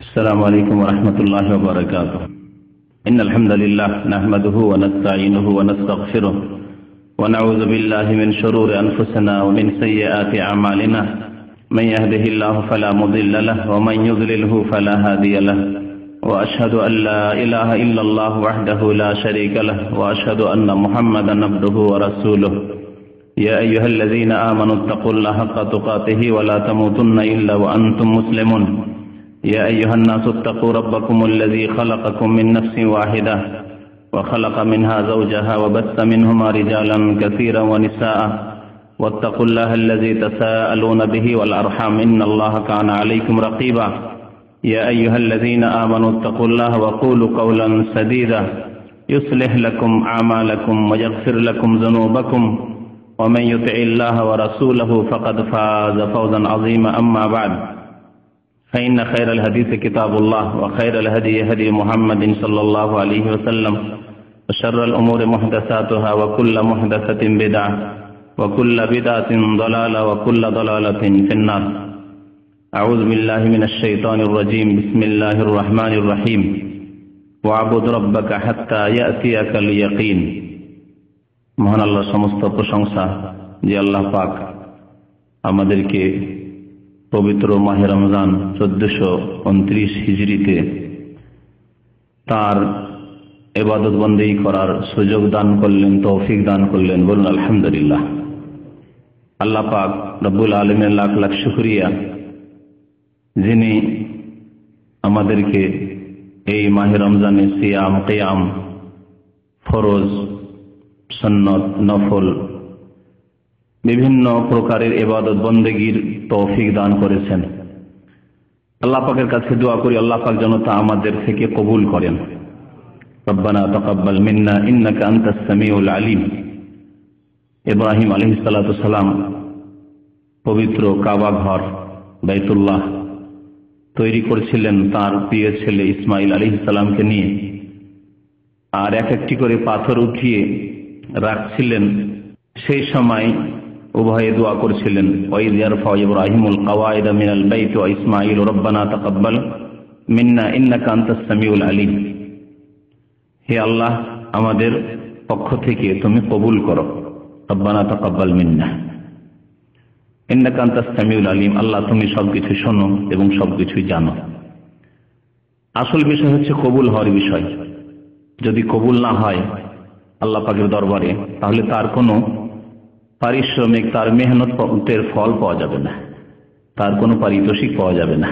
السلام عليكم ورحمة الله وبركاته. إن الحمد لله نحمده ونستعينه ونستغفره ونعوذ بالله من شرور أنفسنا ومن سيئات أعمالنا. من يهده الله فلا مضل له ومن يضلله فلا هادي له. وأشهد أن لا إله إلا الله وحده لا شريك له وأشهد أن محمدا عبده ورسوله. يا أيها الذين آمنوا اتقوا الله حق تقاته ولا تموتن إلا وأنتم مسلمون. يا أيها الناس اتقوا ربكم الذي خلقكم من نفس واحدة وخلق منها زوجها وبث منهما رجالا كثيرا ونساء واتقوا الله الذي تساءلون به والأرحام إن الله كان عليكم رقيبا. يا أيها الذين آمنوا اتقوا الله وقولوا قولا سديدا يصلح لكم أعمالكم ويغفر لكم ذنوبكم ومن يطع الله ورسوله فقد فاز فوزا عظيما. أما بعد فإن خير الحديث كتاب الله وخير الهدي هدي محمد صلى الله عليه وسلم وشر الأمور محدثاتها وكل محدثة بدعة وكل بدعة ضلالة وكل ضلالة في النار. أعوذ بالله من الشيطان الرجيم. بسم الله الرحمن الرحيم. واعبد ربك حتى يأتيك اليقين. মহান আল্লাহ সমস্ত প্রশংসা যে আল্লাহ পাক আমাদেরকে পবিত্র মাহে রমজান 1429 হিজরিতে তার ইবাদত বন্দেগী করার সুযোগ দান করলেন, তৌফিক দান করলেন। বলুন আলহামদুলিল্লাহ। আল্লাহ পাক রব্বুল আলামিনের লাখ লাখ শুকরিয়া, যিনি আমাদেরকে এই মাহে রমজানে সিয়াম, কিয়াম, ফরজ, সুন্নত, নফল বিভিন্ন প্রকারের ইবাদত বন্দেগীর তৌফিক দান করেছেন। আল্লাহ পাকের কাছে দোয়া করি আল্লাহ পাক যেন তা আমাদের থেকে কবুল করেন। রব্বানা তাকাব্বাল মিন্না ইন্নাকা আনতাস সামিউল আলিম। ইব্রাহিম আলাইহিস সালাতু সালাম পবিত্র কাবা ঘর বাইতুল্লাহ তৈরি করেছিলেন তার প্রিয় ছেলে ইসমাইল আলাইহিস সালামকে নিয়ে, আর এক একটি করে পাথর উঠিয়ে রাখছিলেন। সেই সময় উভয়ে দোয়া করছিলেন, ওয়াইয ইয়ারফাউ ইব্রাহিমুল কাওয়াইদা মিনাল বাইতি ওয়া ইসমাঈল রব্বানা তাকাব্বাল মিন্না ইন্নাকা আনতাস সামিউল আলিম। হে আল্লাহ, আমাদের পক্ষ থেকে তুমি কবুল করো। রব্বানা তাকাব্বাল মিন্না ইন্নাকা আনতাস সামিউল আলিম। আল্লাহ, তুমি সবকিছু শোনো এবং সবকিছুই জানো। আসল বিষয় হচ্ছে কবুল হওয়ার বিষয়। যদি কবুল না হয় আল্লাহ পাকের দরবারে, তাহলে তার কোনো পারিশ্রমিক, তার মেহনতের ফল পাওয়া যাবে না, তার কোনো পারিতোষিক পাওয়া যাবে না,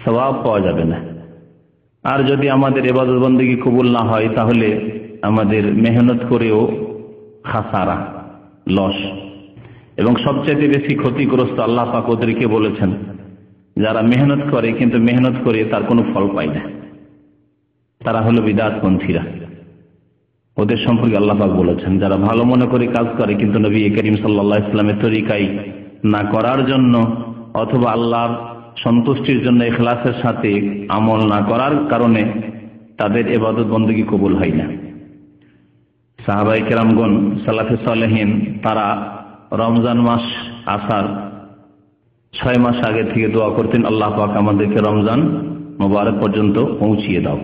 সওয়াব পাওয়া যাবে না। আর যদি আমাদের ইবাদত বন্দেগী কবুল না হয়, তাহলে আমাদের মেহনত করেও খাসারা, লস। এবং সবচেয়ে বেশি ক্ষতিগ্রস্ত আল্লাহ পাক ওদেরকে বলেছেন যারা মেহনত করে কিন্তু মেহনত করে তার কোনো ফল পায় না। তারা হলো বিদআতপন্থীরা। ওদের সম্পর্কে আল্লাহ পাক বলেছেন যারা ভালো মনে করে কাজ করে কিন্তু নবী করিম সাল্লাল্লাহু আলাইহি ওয়াসাল্লামের তরিকায় না করার জন্য অথবা আল্লাহর সন্তুষ্টির জন্য ইখলাসের সাথে আমল না করার কারণে তাদের ইবাদত বন্দেগী কবুল হয় না। সাহাবায়ে কেরামগণ, সালাফে সালেহিন, তারা রমজান মাস আসার 6 মাস আগে থেকে দোয়া করতেন, আল্লাহ পাক আমাদেরকে রমজান মুবারক পর্যন্ত পৌঁছিয়ে দাও।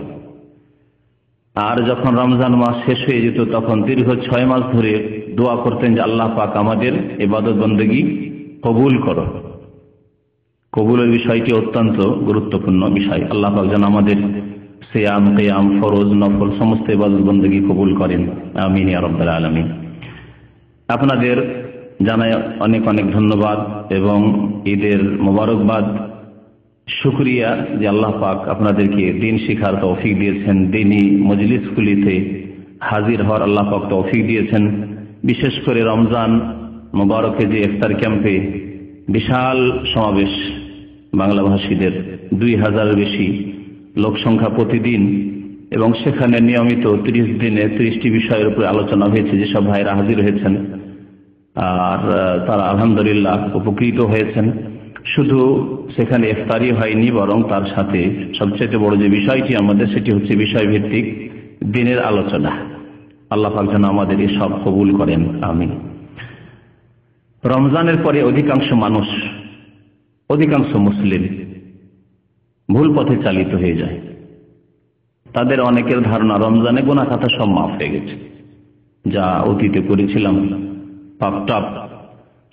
আর যখন রমজান মাস শেষ হয়ে যেত তখন দীর্ঘ 6 মাস ধরে দোয়া করতেন যে আল্লাহ পাক আমাদের ইবাদত বন্দেগী কবুল করো। কবুলের বিষয়টি অত্যন্ত গুরুত্বপূর্ণ বিষয়। আল্লাহ পাক যেন আমাদের সিয়াম, কিয়াম, ফরজ, নফল সমস্ত ইবাদত বন্দেগী কবুল করেন। আমিন ইয়া রাব্বাল আলামিন। আপনাদের জানাই অনেক অনেক ধন্যবাদ এবং ঈদের মোবারকবাদ, শুকরিয়া যে আল্লাহ পাক আপনাদেরকে দিন শিখার তৌফিক দিয়েছেন, দিনী মজলিসগুলিতে হাজির হওয়ার আল্লাহ পাক তৌফিক দিয়েছেন। বিশেষ করে রমজান মোবারকে যে ইফতার ক্যাম্পে বিশাল সমাবেশ বাংলাভাষীদের, 2000 বেশি লোক সংখ্যা প্রতিদিন, এবং সেখানে নিয়মিত 30 দিনে 30টি বিষয়ের উপরে আলোচনা হয়েছে। যেসব ভাইরা হাজির হয়েছেন আর তারা আলহামদুলিল্লাহ উপকৃত হয়েছেন। শুধু সেখানে ইফতারি হয়নি, বরং তার সাথে সবচেয়ে বড় যে বিষয়টি আমাদের, সেটি হচ্ছে বিষয়ভিত্তিক দিনের আলোচনা। আল্লাহ পাক যেন আমাদের এই সব কবুল করেন। আমিন। রমজানের পরে অধিকাংশ মানুষ, অধিকাংশ মুসলিম ভুল পথে চালিত হয়ে যায়। তাদের অনেকের ধারণা রমজানে গুনাহ খাতা সব মাফ হয়ে গেছে, যা অতীতে করেছিলাম পাপ টাপ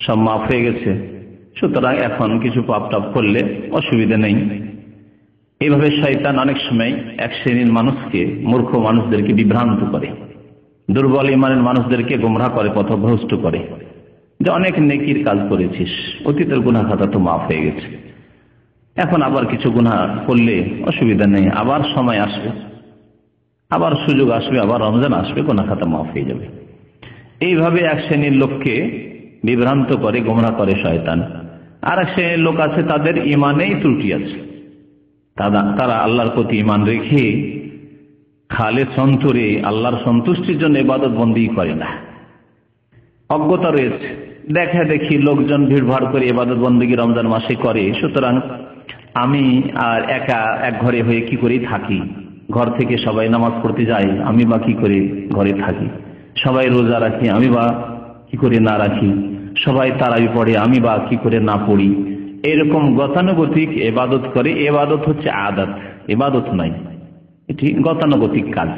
সব মাফ হয়ে গেছে, সুতরাং এখন কিছু পাপ টাপ করলে অসুবিধা নেই। এইভাবে শয়তান অনেক সময় এক শ্রেণীর মানুষকে, মূর্খ মানুষদেরকে বিভ্রান্ত করে, দুর্বল ইমানের মানুষদেরকে গোমরাহ করে, পথভ্রষ্ট করে, যে অনেক নেকির কাজ করেছিস, অতীতের গুনাহ খাতা তো মাফ হয়ে গেছে, এখন আবার কিছু গুনাহ করলে অসুবিধা নেই, আবার সময় আসবে, আবার সুযোগ আসবে, আবার রমজান আসবে, গুনাহ খাতা মাফ হয়ে যাবে। এইভাবে এক শ্রেণীর লোককে বিভ্রান্ত করে, গোমরাহ করে শয়তান। আর এক শ্রেণীর লোক আছে, তাদের ইমানেই ত্রুটি আছে, তারা আল্লাহর প্রতি ইমান রেখে খালেস অন্তরে আল্লাহর সন্তুষ্টির জন্য ইবাদত বন্দেগী করে না, অজ্ঞতা রয়েছে, দেখা দেখি লোকজন ভিড়ভাড় করে ইবাদত বন্দেগী রমজান মাসে করে, সুতরাং আমি আর একা এক ঘরে হয়ে কি করে থাকি, ঘর থেকে সবাই নামাজ পড়তে যায়, আমি বা কি করে ঘরে থাকি, সবাই রোজা রাখি, আমি বা কি করে না রাখি, সবাই তারাবি পড়ে, আমি বা কি করে না পড়ি, এরকম গতানুগতিক ইবাদত করে। ইবাদত হচ্ছে আদত, ইবাদত নয়, এটি গতানুগতিক কাজ।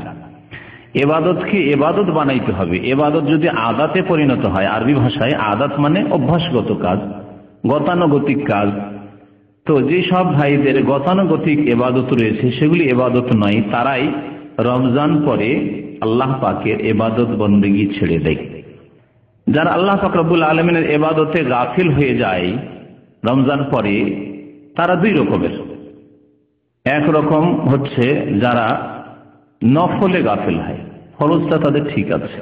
ইবাদতকে ইবাদত বানাইতে হবে। ইবাদত যদি আদাতে পরিণত হয়, আরবি ভাষায় আদাত মানে অভ্যাসগত কাজ, গতানুগতিক কাজ, তো যে সব ভাইদের গতানুগতিক ইবাদত রয়েছে সেগুলি ইবাদত নয়, তারাই রমজান পরে আল্লাহ পাকের ইবাদত বন্দেগী ছেড়ে দেয়। যারা আল্লাহ পাক রব্বুল আলামিনের ইবাদতে গাফিল হয়ে যায় রমজান পরে, তারা দুই রকমের। একরকম হচ্ছে যারা নফলে গাফিল হয়, ফরজটা তাদের ঠিক আছে,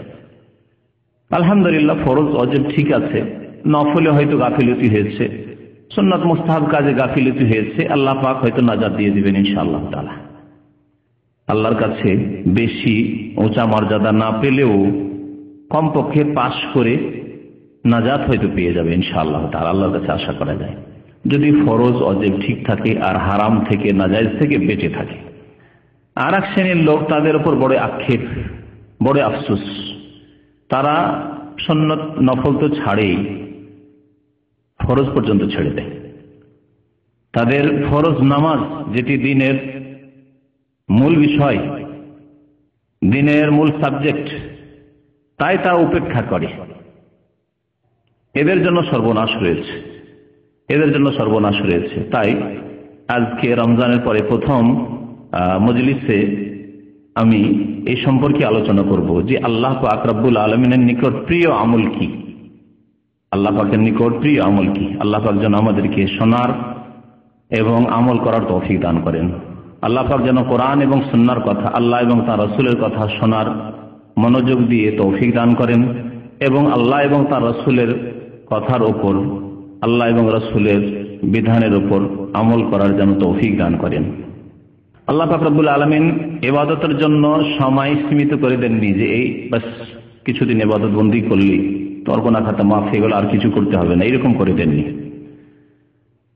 আলহামদুলিল্লাহ, ফরজ ওয়াজিব ঠিক আছে, নফলে হয়তো গাফিলতি হয়েছে, সুন্নাত মুস্তাহাব কাজে গাফিলতি হয়েছে, আল্লাহ পাক হয়তো নাজাত দিয়ে দিবেন ইনশাআল্লাহ তাআলা। আল্লাহর কাছে বেশি উঁচা মর্যাদা না পেলেও কমপক্ষে পাশ করে নাজাত হয়তো পেয়ে যাবে ইনশাআল্লাহ তাআলা, আল্লাহর কাছে আশা করা যায়, যদি ফরজ ওয়াজিব ঠিক থাকে আর হারাম থেকে নাজায়েজ থেকে বেঁচে থাকে। আর এক শ্রেণীর লোক, তাদের উপর বড় আক্ষেপ, বড় আফসোস, তারা সুন্নত নফল তো ছাড়েই, ফরজ পর্যন্ত ছেড়ে দেয়। তাদের ফরজ নামাজ, যেটি দিনের মূল বিষয়, দিনের মূল সাবজেক্ট, তাই তা উপেক্ষা করে। এদের জন্য সর্বনাশ রয়েছে, এদের জন্য সর্বনাশ রয়েছে। তাই আজকে রমজানের পরে প্রথম মজলিসে আমি এই সম্পর্কে আলোচনা করব যে আল্লাহ পাক রব্বুল আলামিনের নিকট প্রিয় আমল কি, আল্লাহ পাকের নিকট প্রিয় আমল কি। আল্লাহ পাক যেন আমাদেরকে শোনার এবং আমল করার তৌফিক দান করেন। আল্লাহ পাক যেন কোরআন এবং সুন্নাহর কথা, আল্লাহ এবং তার রাসূলের কথা শোনার মনোযোগ দিয়ে তৌফিক দান করেন এবং আল্লাহ এবং তার রাসূলের কথার ওপর, আল্লাহ এবং রাসূলের বিধানের উপর আমল করার যেন তৌফিক দান করেন। আল্লাহ পাক রব্বুল আলামিন ইবাদতের জন্য সময় সীমিত করে দেননি যে এই বাস কিছুদিন ইবাদত বন্দি করলি তোর গুনাহ খাতা মাফ হয়ে গেল, আর কিছু করতে হবে না, এরকম করে দেননি।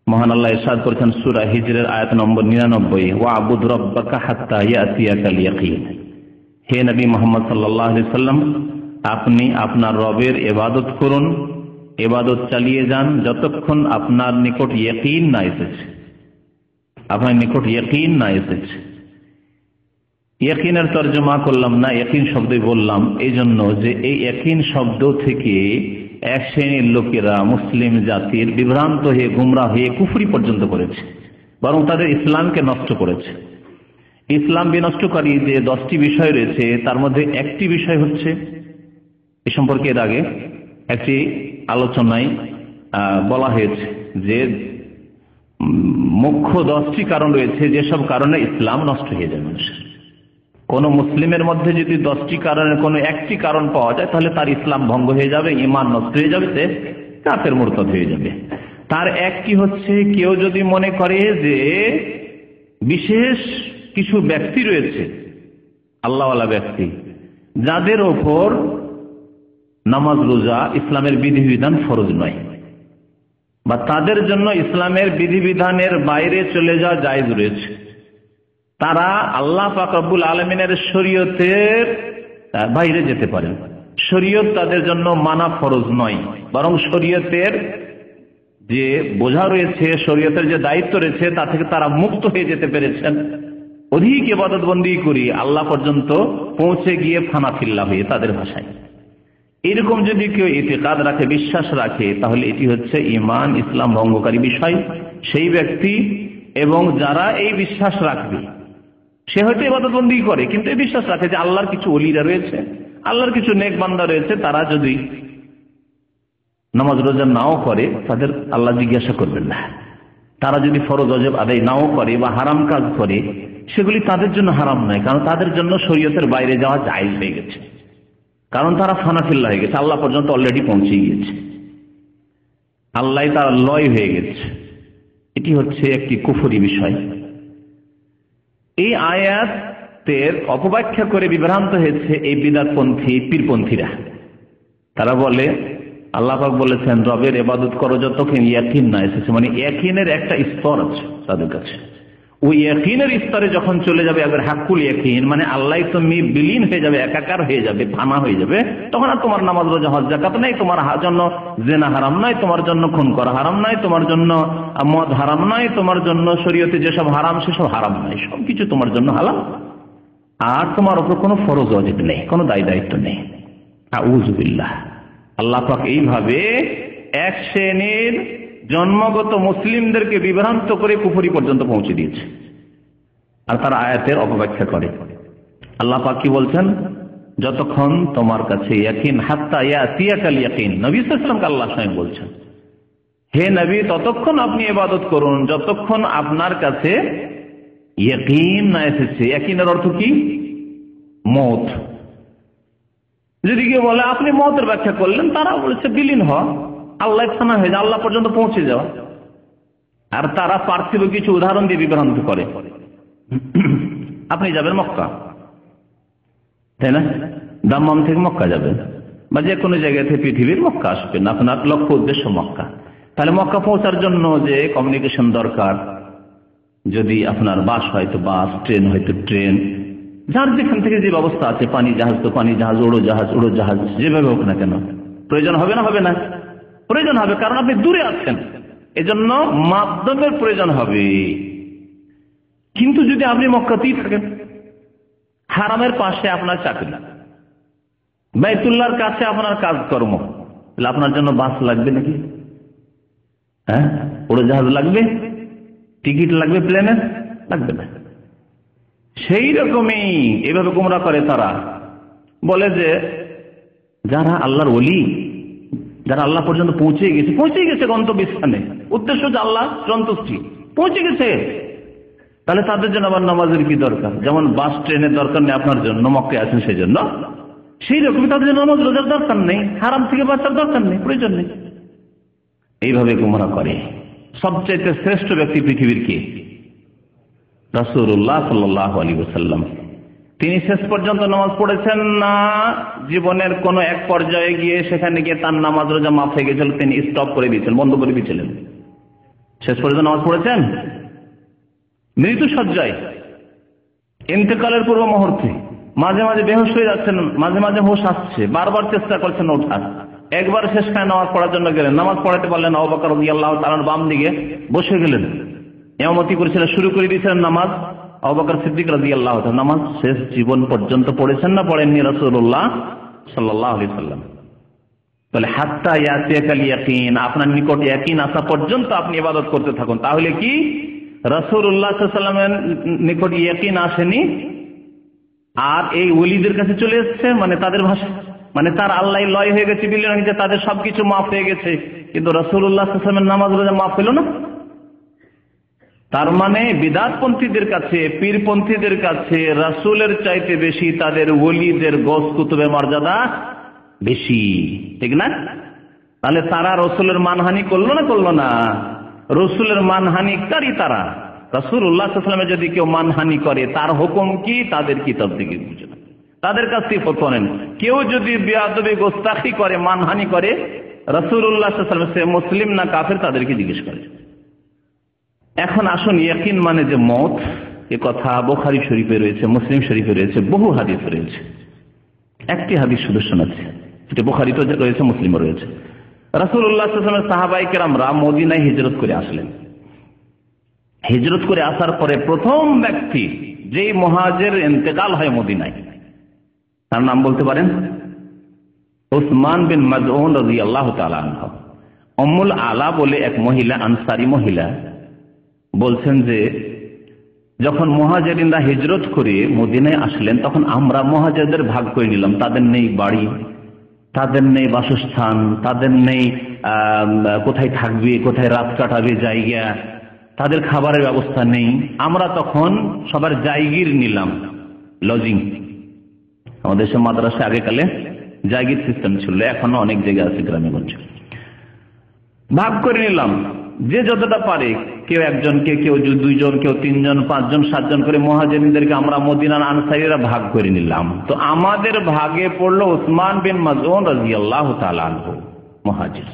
মহান আল্লাহ ইরশাদ করেছেন সূরা হিজরের আয়াত নম্বর 99, ওয়া'বুদ রাব্বাকা হাত্তা ইয়াতিয়াকাল ইয়াকিন। হে নবী মুহাম্মদ সাল্লাল্লাহু আলাইহি সাল্লাম, আপনি আপনার রবের ইবাদত করুন, ইবাদত চালিয়ে যান যতক্ষণ আপনার নিকট ইয়াকিন না এসেছে, আপনার নিকট ইয়াকিন না এসেছে। ইয়াকিনের তর্জমা করলাম না, ইয়াকিন শব্দই বললাম এই জন্য যে এই ইয়াকিন শব্দ থেকে এক শ্রেণীর লোকেরা মুসলিম জাতির বিভ্রান্ত হয়ে, গুমরাহ হয়ে কুফরি পর্যন্ত করেছে, বরং তাদের ইসলামকে নষ্ট করেছে। ইসলাম বিনষ্টকারী যে 10টি বিষয় রয়েছে তার মধ্যে একটি বিষয় হচ্ছে, এ সম্পর্কে এর আগে একটি আলোচনায় বলা হয়েছে যে মুখ্য 10টি কারণ রয়েছে যেসব কারণে ইসলাম নষ্ট হয়ে যায় মানুষের। কোন মুসলিমের মধ্যে যদি 10টি কারণের কোনো একটি কারণ পাওয়া যায় তাহলে তার ইসলাম ভঙ্গ হয়ে যাবে, ঈমান নষ্ট হয়ে যাবে, সে কাফের মুরতাদ হয়ে যাবে। তার একটি হচ্ছে, কেউ যদি মনে করে যে বিশেষ কিছু ব্যক্তি রয়েছে, আল্লাহওয়ালা ব্যক্তি, যাদের ওপর নামাজ রোজা ইসলামের বিধিবিধান ফরজ নয়, বা তাদের জন্য ইসলামের বিধিবিধানের বাইরে চলে যাওয়া জায়েজ রয়েছে, তারা আল্লাহ পাক রব্বুল আলামিনের শরীয়তের বাইরে যেতে পারেন। শরীয়ত তাদের জন্য মানা ফরজ নয়, বরং শরীয়তের যে বোঝা রয়েছে, শরীয়তের যে দায়িত্ব রয়েছে তা থেকে তারা মুক্ত হয়ে যেতে পেরেছেন। অধিক ইবাদতবন্দি করি আল্লাহ পর্যন্ত পৌঁছে গিয়ে ফানাফিল্লা হয়ে, তাদের ভাষায়। এরকম যদি কেউ ইতিকাদ রাখে, বিশ্বাস রাখে, তাহলে এটি হচ্ছে ঈমান ইসলাম ভঙ্গকারী বিষয়। সেই ব্যক্তি এবং যারা এই বিশ্বাস রাখবে, সে হয়তো ইবাদতবন্দি করে কিন্তু এই বিশ্বাস রাখে যে আল্লাহর কিছু ওলিরা রয়েছে, আল্লাহর কিছু নেক বান্দা রয়েছে, তারা যদি নামাজ রোজা নাও করে তাদের আল্লাহ জিজ্ঞাসা করবেন না। তারা যদি ফরজ ওয়াজিব আদায় নাও করে বা হারাম কাজ করে, সেগুলি তাদের জন্য হারাম নয়, কারণ তাদের জন্য শরীয়তের বাইরে যাওয়া জায়েজ হয়ে গেছে, কারণ তারা ফানাফিল্লা হয়ে গেছে, আল্লাহ পর্যন্ত অলরেডি পৌঁছে গিয়েছে, আল্লাহ তার লয় হয়ে গেছে। এটি হচ্ছে একটি কুফরি বিষয়। এই আয়াতের অপব্যাখ্যা করে বিভ্রান্ত হয়েছে এই বিদআতপন্থী পীরপন্থীরা। তারা বলে আল্লাহ পাক বলেছেন রবের ইবাদত করো যতক্ষণ ইয়াকিন না এসেছে, মানে ইয়াকিনের একটা স্তর আছে তাদের কাছে। ওই ইয়াকিনের স্তরে যখন চলে যাবে একবার হাক্কুল ইয়াকিন, মানে আল্লাহ তুমি বিলীন হয়ে যাবে, একাকার হয়ে যাবে, ফানা হয়ে যাবে, তখন আর তোমার নামাজ রোজা হজ যাকাত নাই, তোমার জন্য জেনা হারাম নয়, তোমার জন্য খুন করা হারাম নয়, তোমার জন্য মদ হারাম নয়, তোমার জন্য শরীয়তে যেসব হারাম সেসব হারাম নয়, সবকিছু তোমার জন্য হালাল। আর তোমার উপর কোনো ফরজ ওয়াজিব নেই, কোনো দায়িত্ব নেই। আউযু বিল্লাহ। আল্লাহ পাক এইভাবে এক শ্রেণীর জন্মগত মুসলিমদেরকে বিভ্রান্ত করে কুফরি পর্যন্ত পৌঁছে দিয়েছে, আর তারা আয়াতের অপব্যাখ্যা করে। আল্লাহ পাক কি বলছেন, যতক্ষণ তোমার কাছে ইয়াকিন, হাত্তা ইয়াতিয়াকাল ইয়াকিন, নবী সাল্লাল্লাহু আলাইহি ওয়াসাল্লামকে আল্লাহ স্বয়ং বলছেন, হে নবী ততক্ষণ আপনি ইবাদত করুন যতক্ষণ আপনার কাছে ইয়াকিন না এসেছে। ইয়াকিনের অর্থ কি? মওত। যদি কেউ বলে আপনি মওতের ব্যাখ্যা করলেন, তারা বলেছে বিলীন হওয়া, আল্লাহ ফানা হয়ে যায়, আল্লাহ পর্যন্ত পৌঁছে যাওয়া। আর তারা পার্থিব কিছু উদাহরণ দিয়ে বিভ্রান্ত করে। আপনি যাবেন মক্কা, তাই না? দাম্মাম থেকে মক্কা যাবেন, বা যে কোনো জায়গা থেকে পৃথিবীর মক্কা আসবেন, আপনার লক্ষ্য উদ্দেশ্য মক্কা। তাহলে মক্কা পৌঁছার জন্য যে কমিউনিকেশন দরকার, যদি আপনার বাস হয় তো বাস, ট্রেন হয়তো ট্রেন, যার যেখান থেকে যে ব্যবস্থা আছে, পানি জাহাজ তো পানি জাহাজ, উড়োজাহাজ, যেভাবে হোক না কেন, প্রয়োজন হবে না? হবে না? প্রয়োজন হবে, কারণ আপনি দূরে আছেন, এজন্য মাধ্যমের প্রয়োজন হবে। কিন্তু যদি আপনি মক্কাতেই থাকেন, হারামের পাশে আপনার চাকরি, বাইতুল্লাহর কাছে আপনার কাজকর্ম, তাহলে আপনার জন্য বাস লাগবে নাকি? হ্যাঁ, উড়োজাহাজ লাগবে? টিকিট লাগবে প্লেনের? লাগবে না। সেই রকমই এভাবে গোমরা করে তারা, বলে যে যারা আল্লাহর ওলি, যারা আল্লাহ পর্যন্ত পৌঁছে গেছে গন্তব্যস্থানে, উদ্দেশ্য যে আল্লাহ সন্তুষ্টি, পৌঁছে গেছে, তাহলে তাদের জন্য আবার নামাজের কি দরকার? যেমন বাস ট্রেনের দরকার নেই আপনার জন্য, মক্কায় আছেন সেই জন্য, সেই রকমই তাদের জন্য নামাজ রোজার দরকার নেই, হারাম থেকে বাঁচার দরকার নেই, প্রয়োজন নেই। এইভাবে গোমরা করে। সবচেয়ে শ্রেষ্ঠ ব্যক্তি পৃথিবীর কে? রাসূলুল্লাহ সাল্লাল্লাহু আলাইহি ওয়াসাল্লাম। তিনি শেষ পর্যন্ত নামাজ পড়েছেন না, জীবনের কোন এক পর্যায়ে গিয়ে সেখানে গিয়ে তার নামাজ রোজা মাফ হয়ে গেছিল, তিনি স্টপ করে দিয়েছেন, বন্ধ করে দিয়েছিলেন। শেষ পর্যন্ত নামাজ পড়েছেন মৃত্যু সজ্জায়, ইন্তেকালের পূর্ব মুহূর্তে, মাঝে মাঝে বেহুশ হয়ে যাচ্ছেন, মাঝে মাঝে হোশ আসছে, বারবার চেষ্টা করছেন ওঠার। একবার শেষখানে নামাজ পড়ার জন্য গেলেন, নামাজ পড়াতে পারলেন, আবু বকর রাদিয়াল্লাহু তাআলার বাম দিকে বসে গেলেন, ইমামতি করেছিলেন, শুরু করে দিয়েছিলেন নামাজ। আবু বকর সিদ্দিক রাদিয়াল্লাহু তাআলা নামাজ শেষ জীবন পর্যন্ত পড়েছেন না পড়েননি রাসূলুল্লাহ সাল্লাল্লাহু আলাইহি ওয়াসাল্লাম? তাহলে হাত্তা ইয়াতিয়াকাল ইয়াকিন, আপনার নিকট ইয়াকিন আসা পর্যন্ত আপনি ইবাদত করতে থাকুন। তাহলে কি রাসূলুল্লাহ সাল্লাল্লাহু আলাইহি ওয়াসাল্লামের নিকট ইয়াকিন আসেনি আর এই ওলিদের কাছে চলে এসেছে? মানে তাদের ভাষা, মানে তার আল্লাহ লয় হয়ে গেছে, বিলীন হয়ে গেছে, তাদের সবকিছু মাফ হয়ে গেছে, কিন্তু রাসূলুল্লাহ সাল্লাল্লাহু আলাইহি ওয়াসাল্লামের নামাজ রোজা মাফ হলো না। তার মানে বিদআতপন্থীদের কাছে, পীরপন্থীদের কাছে রাসূলের চাইতে বেশি তাদের ওলিদের গস কুতুবের মর্যাদা বেশি, ঠিক না? তাহলে তারা রাসূলের মানহানি করলো না? করলো না? রাসূলের মানহানিকারী তারা। রাসূলুল্লাহ সাল্লাল্লাহু আলাইহি ওয়াসাল্লামের যদি কেউ মানহানি করে, তার হুকুম কি? তাদের কিতাব থেকে বুঝে না, তাদের কাছ থেকে ফতোয়া নেন। কেউ যদি বেয়াদবি গোস্তাখি করে, মানহানি করে, রাসূলুল্লাহ সাল্লাল্লাহু আলাইহি ওয়াসাল্লাম সে মুসলিম না কাফের, তাদেরকে জিজ্ঞেস করে। এখন আসুন, ইয়াকিন মানে যে মওত, এ কথা বুখারী শরীফে রয়েছে, মুসলিম শরীফে রয়েছে, বহু হাদিস রয়েছে। একটি হাদিস শুধু শোনাচ্ছি, এটা বুখারীতে রয়েছে, মুসলিমে রয়েছে। রাসূলুল্লাহ সাল্লাল্লাহু আলাইহি ওয়াসাল্লাম সাহাবায়ে কেরামরা মদিনায় হিজরত করে আসলেন। হিজরত করে আসার পরে প্রথম ব্যক্তি যেই মুহাজির ইন্তেকাল হয় মদিনায়, তার নাম বলতে পারেন? উসমান বিন মাযউন রাদিয়াল্লাহু তাআলা আনহু। উম্মুল আলা বলে এক মহিলা, আনসারী মহিলা, বলছেন যে যখন মুহাজিরিনরা হিজরত করে মদিনায় আসলেন তখন আমরা মুহাজিরদের ভাগ করে নিলাম। তাদের নেই বাড়ি, তাদের নেই বাসস্থান, তাদের নেই কোথায় থাকবে, কোথায় রাত কাটাবে জায়গা, তাদের খাবারের ব্যবস্থা নেই। আমরা তখন সবার জায়গির নিলাম, লজিং। আমাদের দেশে মাদ্রাসা আগেকালে জায়গির সিস্টেম ছিল, এখনো অনেক জায়গা আছে গ্রামে গঞ্জে। ভাগ করে নিলাম যে যতটা পারে, কেউ একজনকে, কেউ দুইজন, কেউ তিনজন, পাঁচজন, সাতজন করে মুহাজিরিনদেরকে আমরা মদিনার আনসারীরা ভাগ করে নিলাম। তো আমাদের ভাগে পড়লো উসমান বিন মাযউন রাদিয়াল্লাহু তাআলা আনহু, মুহাজির।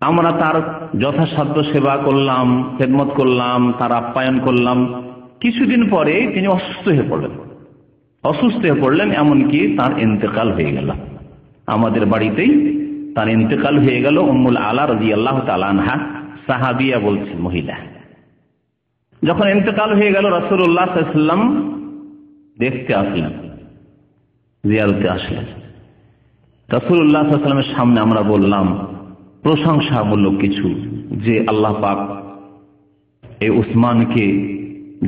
আমরা তার যথাসাধ্য সেবা করলাম, খেদমত করলাম, তার আপ্যায়ন করলাম। কিছুদিন পরে তিনি অসুস্থ হয়ে পড়লেন, এমনকি তার ইন্তেকাল হয়ে গেল। আমাদের বাড়িতেই তার ইন্তেকাল হয়ে গেল। উম্মুল আলা রাদিয়াল্লাহু তাআলা আনহা, সাহাবিয়া বলছেন, মহিলা। যখন ইন্তেকাল হয়ে গেল রাসূলুল্লাহ সাল্লাল্লাহু আলাইহি ওয়াসাল্লাম দেখতে আসলেন, জিয়ারতে আসলেন। রাসূলুল্লাহ সাল্লাল্লাহু আলাইহি ওয়াসাল্লামের সামনে আমরা বললাম প্রশংসামূলক কিছু, যে আল্লাহ পাক এই উসমানকে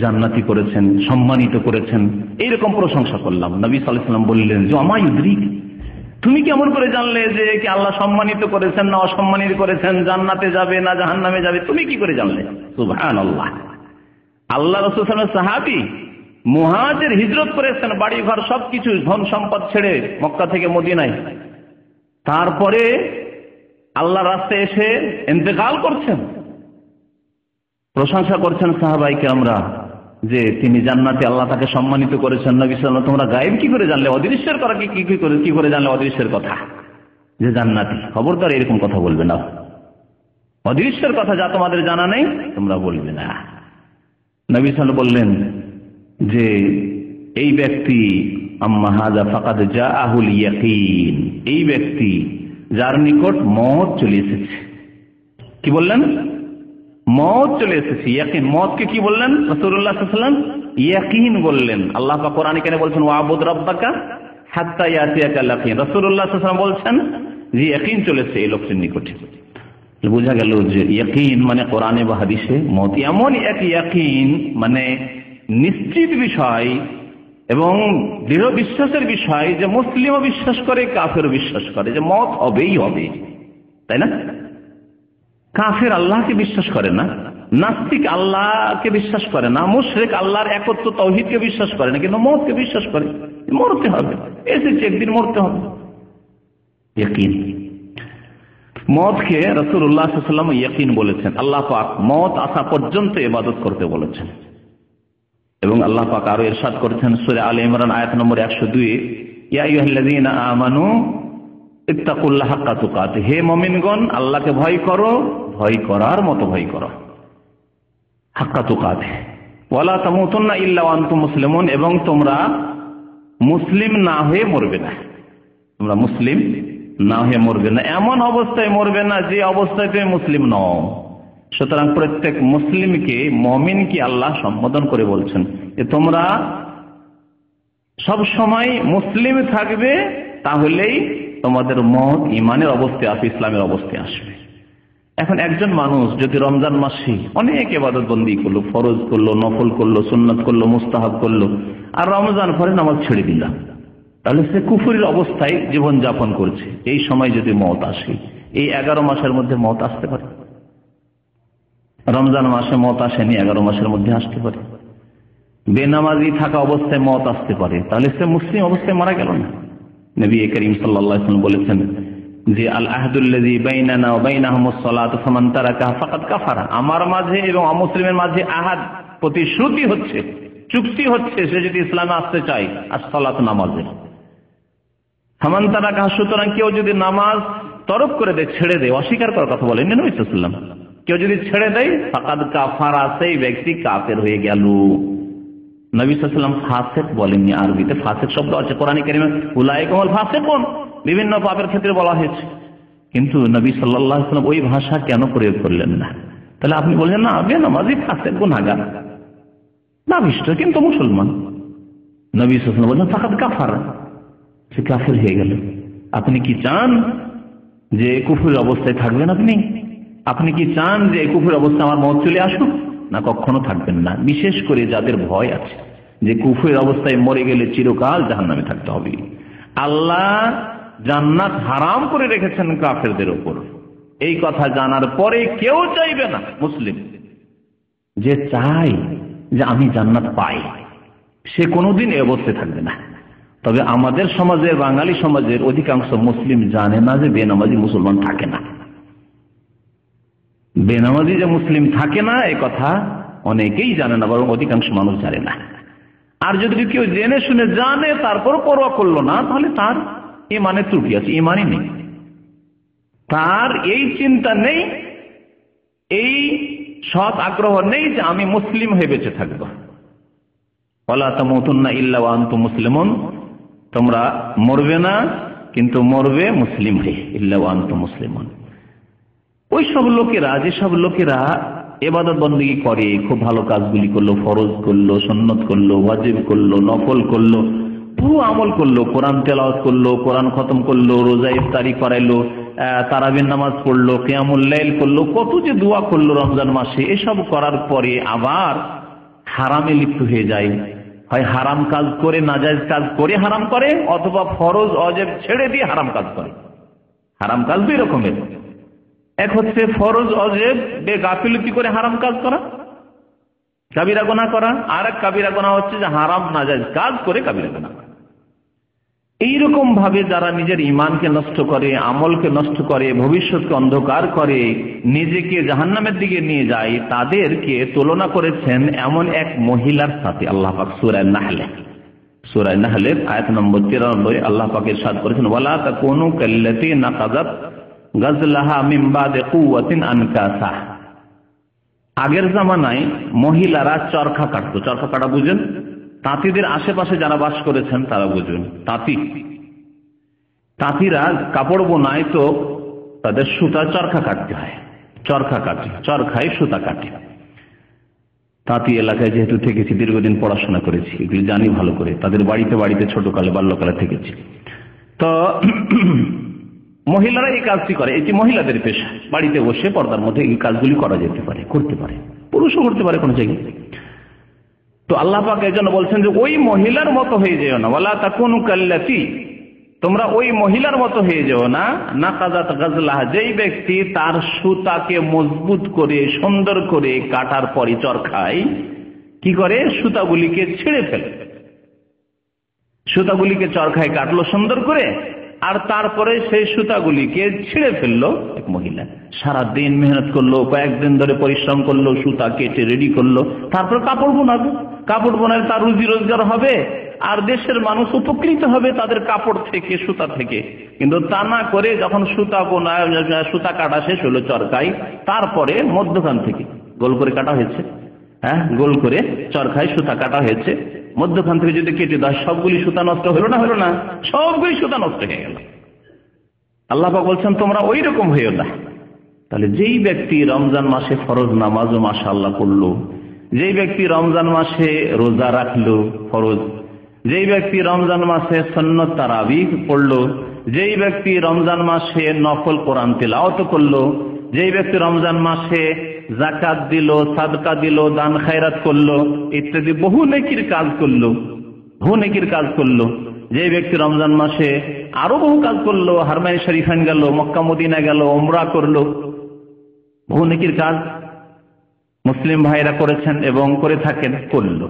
জান্নাতি করেছেন, সম্মানিত করেছেন, এইরকম প্রশংসা করলাম। নবী সাল্লাল্লাহু আলাইহি ওয়াসাল্লাম বললেন যে আমা ইউদরিক, তুমি কেমন করে জানলে যে কি আল্লাহ সম্মানিত করেছেন না অসম্মানিত করেছেন, জান্নাতে যাবে না জাহান্নামে যাবে, তুমি কি করে জানলে? সুবহানাল্লাহ। আল্লাহ রাসূল সাল্লাল্লাহু আলাইহি ওয়াসাল্লাম সাহাবী, মুহাজির, হিজরত করেছেন, বাড়ি ঘর সবকিছু ধন সম্পদ ছেড়ে মক্কা থেকে মদিনায়, তারপরে আল্লাহর রাস্তায় এসে ইন্তেকাল করছেন। প্রশংসা করছেন সাহাবায়ে কেরামরা যে তিনি জান্নাতে, আল্লাহ তাকে সম্মানিত করেছেন। নবী সাল্লাল্লাহু আলাইহি ওয়াসাল্লাম, তোমরা গায়েব কি করে জানলে, অদৃশ্যের কথা কি করে জানলে, অদৃশ্যের কথা যে জান্নাতি? খবরদার এরকম কথা বলবে না, অদৃশ্যের কথা যা তোমাদের জানা নেই তোমরা বলবে না। নবী সাল্লাল্লাহু আলাইহি ওয়াসাল্লাম বললেন যে এই ব্যক্তি আম্মা হাযা ফাকাদ জাআহুল ইয়াকিন, এই ব্যক্তি যার নিকট মওত চলে এসেছে। কি বললেন? মওত চলে এসেছে, ইয়াকিন। মওতকে কি বললেন রাসূলুল্লাহ সাল্লাল্লাহু আলাইহি ওয়াসাল্লাম? ইয়াকিন বললেন। আল্লাহ পাক কোরআনে কেন বলছেন ওয়াবুদ রাব্বাকা হাত্তা ইয়াতিয়াকাল ইয়াকিন? রাসূলুল্লাহ সাল্লাল্লাহু আলাইহি ওয়াসাল্লাম বলছেন যে ইয়াকিন চলেছে এই লোকটির নিকটে। বোঝা গেল যে ইয়াকিন মানে কোরআনে বা হাদিসে মওত এমন এক ইয়াকিন, মানে নিশ্চিত বিষয় এবং দৃঢ় বিশ্বাসের বিষয়, যে মুসলিমও বিশ্বাস করে, কাফেরও বিশ্বাস করে যে মওত হবেই হবে, তাই না? কাফের আল্লাহকে বিশ্বাস করে না, নাস্তিক আল্লাহকে বিশ্বাস করে না, মুশরিক আল্লাহর একত্ব তাওহীদকে বিশ্বাস করে না, কিন্তু মওতকে বিশ্বাস করে, মরতে হবে, এসেছে একদিন মরতে হবে। ইয়াকিন। মওতকে রাসূলুল্লাহ সাল্লাল্লাহু আলাইহি ওয়াসাল্লাম ইয়াকিন বলেছেন। আল্লাহ পাক মওত আসা পর্যন্ত ইবাদত করতে বলেছেন। এবং আল্লাহ পাক আরো ইরশাদ করেছেন সূরা আলে ইমরান আয়াত নম্বর 102, ইয়া আইয়ুহাল্লাযীনা আমানু ইত্তাকুল্লাহা হাক্কা তুকাতিহ, হে মুমিনগণ আল্লাহকে ভয় করো, ভয় করার মতো ভয় করো, হাক্কা তুকাতিহ, ওয়ালা তামুতুন্না ইল্লা ওয়া আনতুম মুসলিমুন, এবং তোমরা মুসলিম না হয়ে মরবে না, তোমরা মুসলিম না হয়ে মরবে না, এমন অবস্থায় মরবে না যে অবস্থায় তুমি মুসলিম নও। সুতরাং প্রত্যেক মুসলিমকে, মুমিনকে আল্লাহ সম্বোধন করে বলছেন যে তোমরা সব সময় মুসলিম থাকবে, তাহলেই তোমাদের মওত ঈমানের অবস্থায় আসবে, ইসলামের অবস্থায় আসবে। এখন একজন মানুষ যদি রমজান মাসে অনেক ইবাদত বন্দি করলো, ফরজ করলো, নফল করলো, সুন্নাত করলো, মুস্তাহাব করলো, আর রমজান পরে নামাজ ছেড়ে দিলাম, তাহলে সে কুফরির অবস্থায় জীবন যাপন করছে। এই সময় যদি মওত আসে, এই 11 মাসের মধ্যে মওত আসতে পারে। রমজান মাসে মওত আসেনি, 11 মাসের মধ্যে আসতে পারে। বেনামাজি থাকা অবস্থায় মওত আসতে পারে, তাহলে সে মুসলিম অবস্থায় মারা গেল না। নবী করিম সাল্লাল্লাহু আলাইহি ওয়াসাল্লাম বলেছেন যে আল আহদুল্লাযী বাইনানা ওয়া বাইনাহুমুস সালাতু ফামান তারাকাহা ফাকাদ কাফারা, আমার মাঝে এবং অমুসলিমের মাঝে আহাদ, প্রতিশ্রুতি হচ্ছে, চুক্তি হচ্ছে, সে যদি ইসলামে আসতে চায় as-সালাত, নামাজের। ফামান তারাকাহা, সুতরাং কেউ যদি নামাজ তরক করে দেয়, ছেড়ে দেয়, অস্বীকার করার কথা বলেন নবী সাল্লাল্লাহু আলাইহি ওয়াসাল্লাম, কেউ যদি ছেড়ে দেয় ফাকাদ কাফারা, সেই ব্যক্তি কাফের হয়ে গেল। নবী সাল্লাল্লাহু আলাইহি ওয়াসাল্লাম ফাসিক বলেননি, আরবিতে ফাসিক শব্দ আছে কোরআনে কারিমে, উলাইকা হুমুল ফাসিকুন, বিভিন্ন পাপের ক্ষেত্রে বলা হয়েছে। কিন্তু নবী সাল্লাল্লাহু আলাইহি ওয়াসাল্লাম ওই ভাষা কেন প্রয়োগ করলেন না? তাহলে আপনি বলছেন না বেনামাজি ফাসিক গুনাহগার, নাবিষ্ট কিন্তু মুসলমান। নবী সাল্লাল্লাহু আলাইহি ওয়াসাল্লাম বললেন ফাকাদ কাফার, সে কাফের হয়ে গেল। আপনি কি চান যে কুফরের অবস্থায় থাকবেন? আপনি কি চান যে কুফরের অবস্থায় আমার মওত চলে আসুক? না, কখনো থাকবেন না। বিশেষ করে যাদের ভয় আছে যে কুফরের অবস্থায় মরে গেলে চিরকাল জাহান্নামে থাকতে হবে। আল্লাহ জান্নাত হারাম করে রেখেছেন কাফেরদের উপর, এই কথা জানার পরে কেউ চাইবে না মুসলিম যে চাই যে আমি জান্নাত পাই, সে কোনোদিন এই অবস্থায় থাকবে না। তবে আমাদের সমাজের, বাঙালি সমাজের অধিকাংশ মুসলিম জানে না যে বেনামাজি মুসলমান থাকে না। বেনামাজি যে মুসলিম থাকে না এই কথা অনেকেই জানে না, বরং অধিকাংশ মানুষ জানে না। আর যদি কেউ জেনে শুনে জানে তারপর পরোয়া করলো না, তাহলে তার ইমানের ত্রুটি আছে, ইমানই নেই, তার এই চিন্তা নেই, এই সৎ আগ্রহ নেই যে আমি মুসলিম হয়ে বেঁচে থাকবো। ওয়ালা তামুতুন্না ইল্লা ওয়া আনতুম মুসলিমুন, তোমরা মরবে না কিন্তু মরবে মুসলিম হয়ে, ইল্লা ওয়া আনতুম মুসলিমুন। ওই সব লোকেরা, যেসব লোকেরা ইবাদত বন্দেগী করে, খুব ভালো কাজগুলি করলো, ফরজ করলো, সুন্নত করলো, ওয়াজিব করলো, নফল করলো, পুরো আমল করলো, কোরআন তেলাওয়াত করলো, কোরআন খতম করলো, রোজা ইফতারি করাইলো, তারাবির নামাজ পড়লো, কিয়ামুল লাইল করলো, কত যে দোয়া করলো রমজান মাসে, এসব করার পরে আবার হারামে লিপ্ত হয়ে যায়। হয় হারাম কাজ করে, নাজায়েজ কাজ করে হারাম করে, অথবা ফরজ ওয়াজিব ছেড়ে দিয়ে হারাম কাজ করে। হারাম কাজ দুই রকমের, এক হচ্ছে ফরজ ওয়াজিব বেগাফিলতি করে হারাম কাজ করা, কাবিরা গুনাহ করা, আর এক কাবিরা গুনাহ হচ্ছে যে হারাম নাজায়েজ কাজ করে কাবিরা গুনাহ করা। এইরকম ভাবে যারা নিজের ঈমানকে নষ্ট করে, আমলকে নষ্ট করে, ভবিষ্যৎকে অন্ধকার করে, নিজেকে জাহান্নামের দিকে নিয়ে যায়, তাদেরকে তুলনা করেছেন এমন এক মহিলার সাথে আল্লাহ পাক সূরা নাহলের আয়াত নম্বর 93 আল্লাহ পাক ইরশাদ করেছেন, ওয়ালা তাকুনু কাল্লাতী নাকাযাত গাজলাহা মিন বাদি কুওয়াতিন আনকাসা। আগের জামানায় মহিলারা চরখা কাটতো। চরখা কাটা বুঝেন? তাঁতিদের আশেপাশে যারা বাস করেছেন তারা বুঝবেন। তাঁতিরা কাপড় বোনায় তো তাদের সুতা চরখা কাটতে হয়, চরখা কাটে, চরখায় সুতা কাটে। তাঁতি এলাকায় যেহেতু থেকেছি, দীর্ঘদিন পড়াশোনা করেছি, এগুলি জানি ভালো করে। তাদের বাড়িতে বাড়িতে ছোটকালে বাল্যকালে থেকেছি। তো মহিলারা এই কাজটি করে, এটি মহিলাদের পেশা। বাড়িতে বসে পর্দার মধ্যে এই কাজগুলি করা যেতে পারে, করতে পারে, পুরুষও করতে পারে কোনো জায়গায়। তো আল্লাহ পাক এই জন্য বলছেন যে ওই মহিলার মতো হয়ে যেও না, ওয়ালা তাকুনু কাল্লাতী, তোমরা ওই মহিলার মতো হয়ে যেও না, নাকাযাত গাজলাহা, যেই ব্যক্তি তার সুতাকে মজবুত করে সুন্দর করে কাটার পরে চরখায় কি করে, সুতাগুলিকে ছিঁড়ে ফেলে। সুতাগুলিকে চরখায় কাটলো সুন্দর করে, আর তারপরে সেই সুতাগুলিকে ছিঁড়ে ফেললো এক মহিলা। সারাদিন মেহনত করলো, কয়েকদিন ধরে পরিশ্রম করলো, সুতা কেটে রেডি করলো, তারপর কাপড় বোনাবে। কাপড় বোনালে তার রুজি রোজগার হবে, আর দেশের মানুষ উপকৃত হবে তাদের কাপড় থেকে, সুতা থেকে। কিন্তু তা না করে যখন সুতা কাটা শেষ হলো চরকায়, তারপরে মধ্যখান থেকে গোল করে কাটা হয়েছে, গোল করে চরকায় সুতা কাটা হয়েছে, মধ্যখান থেকে যদি কেটে দেয় সবগুলি সুতা নষ্ট হলো না? হলো না, সবগুলি সুতা নষ্ট হয়ে গেল। আল্লাহ পাক বলছেন তোমরা ওই রকম হইও না। তাহলে যেই ব্যক্তি রমজান মাসে ফরজ নামাজও মাশাআল্লাহ পড়লো, যেই ব্যক্তি রমজান মাসে রোজা রাখলো ফরজ, যেই ব্যক্তি রমজান মাসে সুন্নত তারাবিহ পড়লো, যেই ব্যক্তি রমজান মাসে নফল কোরআন তিলাওয়াত করলো, যেই ব্যক্তি রমজান মাসে যাকাত দিল, সাদকা দিল, দান খায়রাত করলো, ইত্যাদি বহু নেকির কাজ করলো, যে ব্যক্তি রমজান মাসে আরো বহু কাজ করলো, হারমাইন শরীফান গেল, মক্কা মদিনা গেল, উমরা করলো, বহু নেকির কাজ মুসলিম ভাইরা করেছেন এবং করে থাকেন, করলো।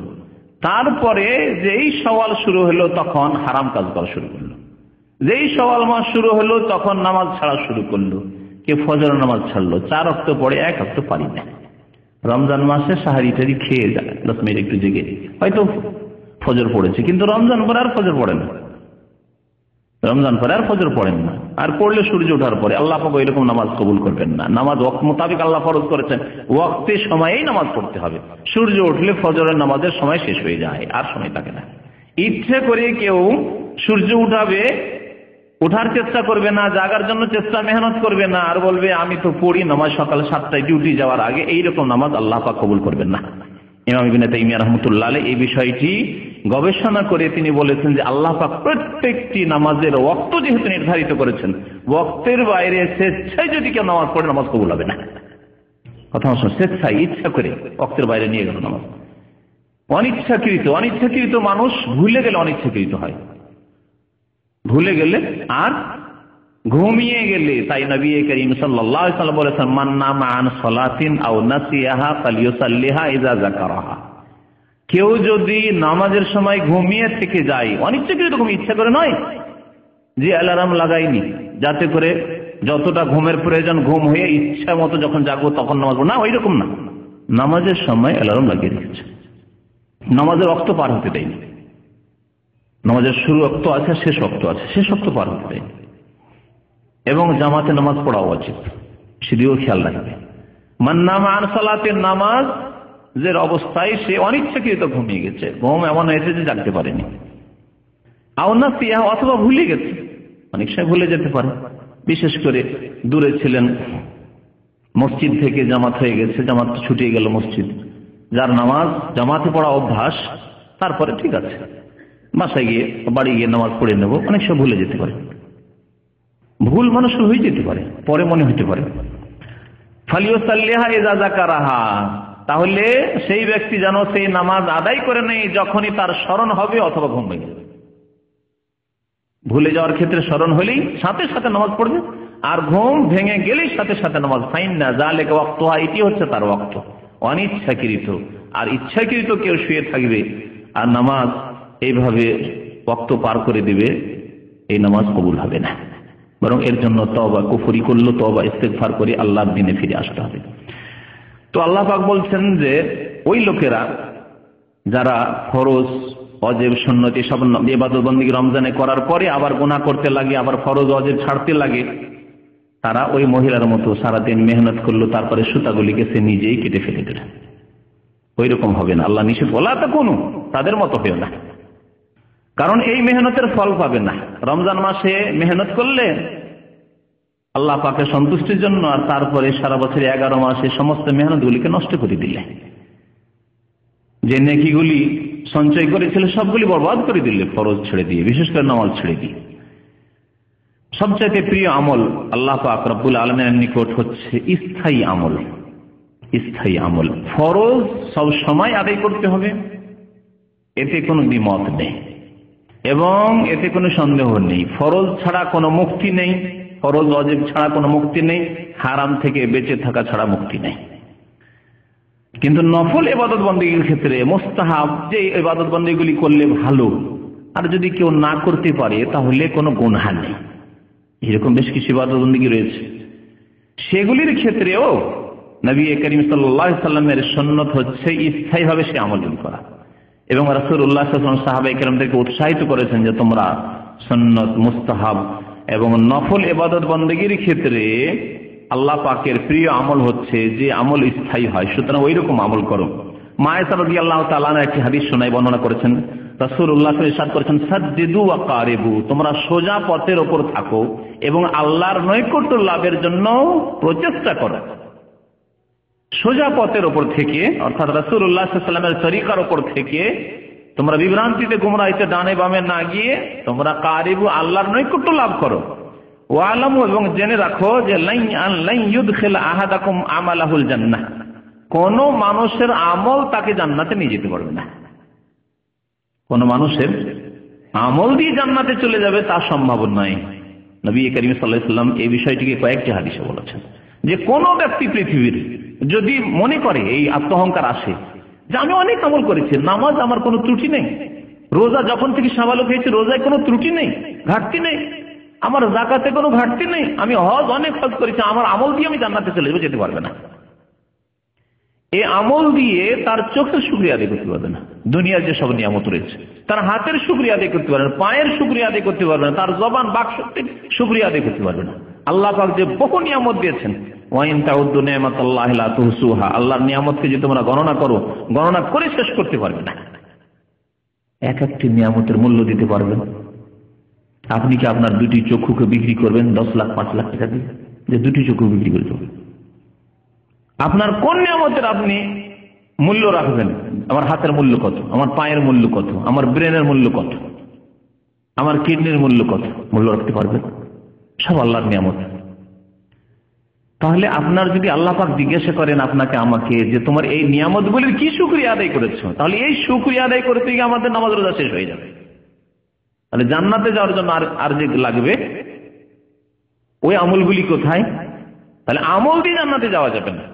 তারপরে যেই শাওয়াল শুরু হলো তখন হারাম কাজ করা শুরু করলো। যেই শাওয়াল মাস শুরু হলো তখন নামাজ ছাড়া শুরু করলো। কে ফজর নামাজ ছাড়লো, 4 ওয়াক্ত পড়ে 1 ওয়াক্ত পারি না। রমজান মাসে সাহারি টারি খেয়ে যায়, 10 মিনিট একটু জেগে হয়তো ফজর পড়েছে, কিন্তু রমজান পরে আর ফজর পড়ে না, রমজান পরে আর ফজর পড়েন না। আর পড়লে সূর্য ওঠার পরে। আল্লাহ পাক এরকম নামাজ কবুল করবেন না। নামাজ ওয়াক্ত মোতাবেক আল্লাহ ফরজ করেছেন, ওয়াক্তের সময়েই নামাজ পড়তে হবে। সূর্য উঠলে ফজরের নামাজের সময় শেষ হয়ে যায়, আর সময় থাকে না। ইচ্ছে করে কেউ সূর্য উঠাবে ওঠার চেষ্টা করবে না, জাগার জন্য চেষ্টা মেহনত করবে না, আর বলবে আমি তো পড়ি নামাজ সকাল 7টায় ডিউটি যাওয়ার আগে, এইরকম নামাজ আল্লাহ পাক কবুল করবেন না। ইমাম ইবনে তাইমিয়া রাহমাতুল্লাহ আলাইহি এই বিষয়টি গবেষণা করে তিনি বলেছেন যে আল্লাহ পাক প্রত্যেকটি নামাজের ওয়াক্ত যেহেতু নির্ধারিত করেছেন, ওয়াক্তের বাইরে স্বেচ্ছায় যদি কেউ নামাজ পড়ে নামাজ কবুল হবে না। কথা শুনুন, স্বেচ্ছায় ইচ্ছা করে ওয়াক্তের বাইরে নিয়ে গেল নামাজ। অনিচ্ছাকৃত মানুষ ভুলে গেলে অনিচ্ছাকৃত হয়, ভুলে গেলে আর ঘুমিয়ে গেলে। তাই নবী করিম সাল্লাল্লাহু আলাইহি ওয়াসাল্লাম বলেছেন, মান নামা আন সালাতিন আও নাসিয়াহা ফালইউসাল্লিহা ইযা যাকারাহা। কেউ যদি নামাজের সময় ঘুমিয়ে থেকে যায়, অনিচ্ছাকৃত ঘুম, ইচ্ছা করে নয় যে অ্যালার্ম লাগাইনি যাতে করে যতটা ঘুমের প্রয়োজন ঘুম হয়ে ইচ্ছা মতো যখন জাগবো তখন নামাজ পড়বো না, ওই রকম না। নামাজের সময় অ্যালার্ম লাগিয়ে রেখেছে, নামাজের ওয়াক্ত পার হতে দেয়নি। নামাজের শুরু ওয়াক্ত আছে, শেষ ওয়াক্ত আছে, শেষ ওয়াক্ত পার হতে দেয়নি। এবং জামাতে নামাজ পড়া উচিত, সেদিকেও খেয়াল রাখবে। মান নামা আন সালাতের নামাজের অবস্থায় সে অনিচ্ছাকৃত ঘুমিয়ে গেছে, ঘুম এমন হয়েছে যে জাগতে পারেনি। আও নাসিয়া, অথবা ভুলে গেছে, অনেক সময় ভুলে যেতে পারে। বিশেষ করে দূরে ছিলেন, মসজিদ থেকে জামাত হয়ে গেছে, জামাত ছুটিয়ে গেল মসজিদ, যার নামাজ জামাতে পড়া অভ্যাস, তারপরে ঠিক আছে বাসায় গিয়ে বাড়ি গিয়ে নামাজ পড়ে নেব, অনেক সময় ভুলে যেতে পারে। ভুল মানুষের হয়ে যেতে পারে, পরে মনে হতে পারে। ফালিউসাল্লিহা ইযা যাকারাহা, তাহলে সেই ব্যক্তি যেন সেই নামাজ আদায় করে নেই যখনই তার স্মরণ হবে অথবা ঘুম ভেঙে যাবে। ভুলে যাওয়ার ক্ষেত্রে স্মরণ হলেই সাথে সাথে নামাজ পড়বে, আর ঘুম ভেঙে গেলেই সাথে সাথে নামাজ। ফাইন্না যালিকা ওয়াক্তুহা, এটি হচ্ছে তার ওয়াক্ত। অনিচ্ছাকৃত আর ইচ্ছাকৃত কেউ শুয়ে থাকবে আর নামাজ এইভাবে ওয়াক্ত পার করে দিবে, এই নামাজ কবুল হবে না। বরং এর জন্য তওবা, কুফরি করলো তওবা ইস্তেগফার করে আল্লাহর দ্বীনে ফিরে আসতে হবে। তো আল্লাহ পাক বলছেন যে ওই লোকেরা যারা ফরজ, ওয়াজিব, সুন্নত সব ইবাদত বন্দেগী রমজানে করার পরে আবার গুনাহ করতে লাগে, আবার ফরজ ওয়াজিব ছাড়তে লাগে, তারা ওই মহিলার মতো সারাদিন মেহনত করলো, তারপরে সুতাগুলিকে সে নিজেই কেটে ফেলে দিল। ওই রকম হবে না, আল্লাহ নিষেধ বলা তো কোনো তাদের মতো হয়েও না, কারণ এই মেহনতের ফল পাবে না। রমজান মাসে মেহনত করলে আল্লাহ পাকের সন্তুষ্টির জন্য, আর তারপরে সারা বছরে 11 মাসে সমস্ত মেহনতগুলিকে নষ্ট করে দিলে, যে নেকিগুলি সঞ্চয় করেছিল সবগুলি বরবাদ করে দিলে ফরজ ছেড়ে দিয়ে, বিশেষ করে নামাজ ছেড়ে দিয়ে। সবচাইতে প্রিয় আমল আল্লাহ পাক রব্বুল আলামিনের নিকট হচ্ছে স্থায়ী আমল। স্থায়ী আমল, ফরজ সব সময় আদায় করতে হবে, এতে কোনো দ্বিমত নেই এবং এতে কোনো সন্দেহ নেই। ফরজ ছাড়া কোনো মুক্তি নেই, ফরজ ওয়াজিব ছাড়া কোনো মুক্তি নেই, হারাম থেকে বেঁচে থাকা ছাড়া মুক্তি নেই। কিন্তু নফল ইবাদত বন্দেগীর ক্ষেত্রে মুস্তাহাব যে ইবাদত বন্দেগীগুলি করলে ভালো, আর যদি কেউ না করতে পারে তাহলে কোনো গুনাহ নেই। এরকম বেশ কিছু ইবাদত বন্দেগী রয়েছে, সেগুলির ক্ষেত্রেও নবী করিম সাল্লাল্লাহু আলাইহি ওয়াসাল্লামের সুন্নাত হচ্ছে স্থায়ীভাবে সে আমল করা, এবং রাসূলুল্লাহ সাল্লাল্লাহু আলাইহি ওয়াসাল্লাম সাহাবায়ে কেরামদেরকে উৎসাহিত করেছেন যে তোমরা সুন্নাত, মুস্তাহাব এবং নফল ইবাদত বন্দেগীর ক্ষেত্রে আল্লাহ পাকের প্রিয় আমল হচ্ছে যে আমল স্থায়ী হয়, সুতরাং ওই রকম আমল করো। মা আয়েশা রাদিয়াল্লাহু তাআলা আনহা একটি হাদিস শোনায়, বর্ণনা করেছেন, রাসূলুল্লাহ সাল্লাল্লাহু আলাইহি ওয়াসাল্লাম ইরশাদ করেছেন, সাদ্দিদু ওয়া কারিবু, তোমরা সোজা পথের উপর থাকো এবং আল্লাহর নৈকট্য লাভের জন্য প্রচেষ্টা করো। সোজা পথের উপর থেকে, অর্থাৎ রাসূলুল্লাহ সাল্লাল্লাহু আলাইহি ওয়াসাল্লামের তরিকার উপর থেকে তোমরা বিভ্রান্তিতে গুমরাহিতে ডানে বামে না গিয়ে তোমরা কারিবু, আল্লাহর নৈকট্য লাভ করো। ওয়ালামু, এবং জেনে রাখো যে লান ইউদখিল আহাদাকুম আমালাহুল জান্নাহ, কোন মানুষের আমল তাকে জান্নাতে নিয়ে যেতে পারবে না। কোন মানুষের আমল দিয়ে জান্নাতে চলে যাবে তা সম্ভব নয়। নবী করিম সাল্লাল্লাহু আলাইহি ওয়াসাল্লাম এই বিষয়টিকে কয়েকটি হাদিসে বলেছেন যে কোন ব্যক্তি পৃথিবীর যদি মনে করে, এই আত্মহংকার আসে যে আমি অনেক আমল করেছি, নামাজ আমার কোনো ত্রুটি নেই, রোজা যখন থেকে সাবালক হয়েছে রোজায় কোনো ত্রুটি নেই, ঘাটতি নেই, আমার যাকাতে কোনো ঘাটতি নেই, আমি হজ অনেক হজ করেছি, আমার আমল দিয়ে আমি জান্নাতে চলে যাবো, যেতে পারবে না। এই আমল দিয়ে তার চোখের শুকরিয়া আদায় করতে পারবে না, দুনিয়ার যে সব নিয়ামত রয়েছে, তার হাতের শুকরিয়া আদায় করতে পারবে না, পায়ের শুকরিয়া আদায় করতে পারবে না, তার জবান বাক শক্তির শুকরিয়া আদায় করতে পারবে না। আল্লাহ পাক যে বহু নিয়ামত দিয়েছেন, ওয়াইন তাউদ্দু নি'মাতাল্লাহি লা তুহসুহা, আল্লাহর নিয়ামতকে যদি তোমরা গণনা করো, গণনা করে শেষ করতে পারবে না। এক একটি নিয়ামতের মূল্য দিতে পারবে না। আপনি কি আপনার দুটি চক্ষুকে বিক্রি করবেন 10 লাখ 5 লাখ টাকা দিয়ে, যে দুটি চক্ষু বিক্রি করে দেবেন? আপনার কোন নিয়ামতের আপনি মূল্য রাখবেন? আমার হাতের মূল্য কত, আমার পায়ের মূল্য কত, আমার ব্রেনের মূল্য কত, আমার কিডনির মূল্য কত মূল্য রাখতে পারবেন? সব আল্লাহর নিয়ামত। তাহলে আপনার যদি আল্লাহ পাক জিজ্ঞাসা করেন আপনাকে আমাকে যে তোমার এই নিয়ামতগুলির কি শুকরিয়া আদায় করেছো, তাহলে এই শুকরিয়া আদায় করতে গিয়ে আমাদের নামাজ রোজা শেষ হয়ে যাবে। তাহলে জান্নাতে যাওয়ার জন্য আর যে লাগবে ওই আমলগুলি কোথায়? তাহলে আমল দিয়ে জান্নাতে যাওয়া যাবে না।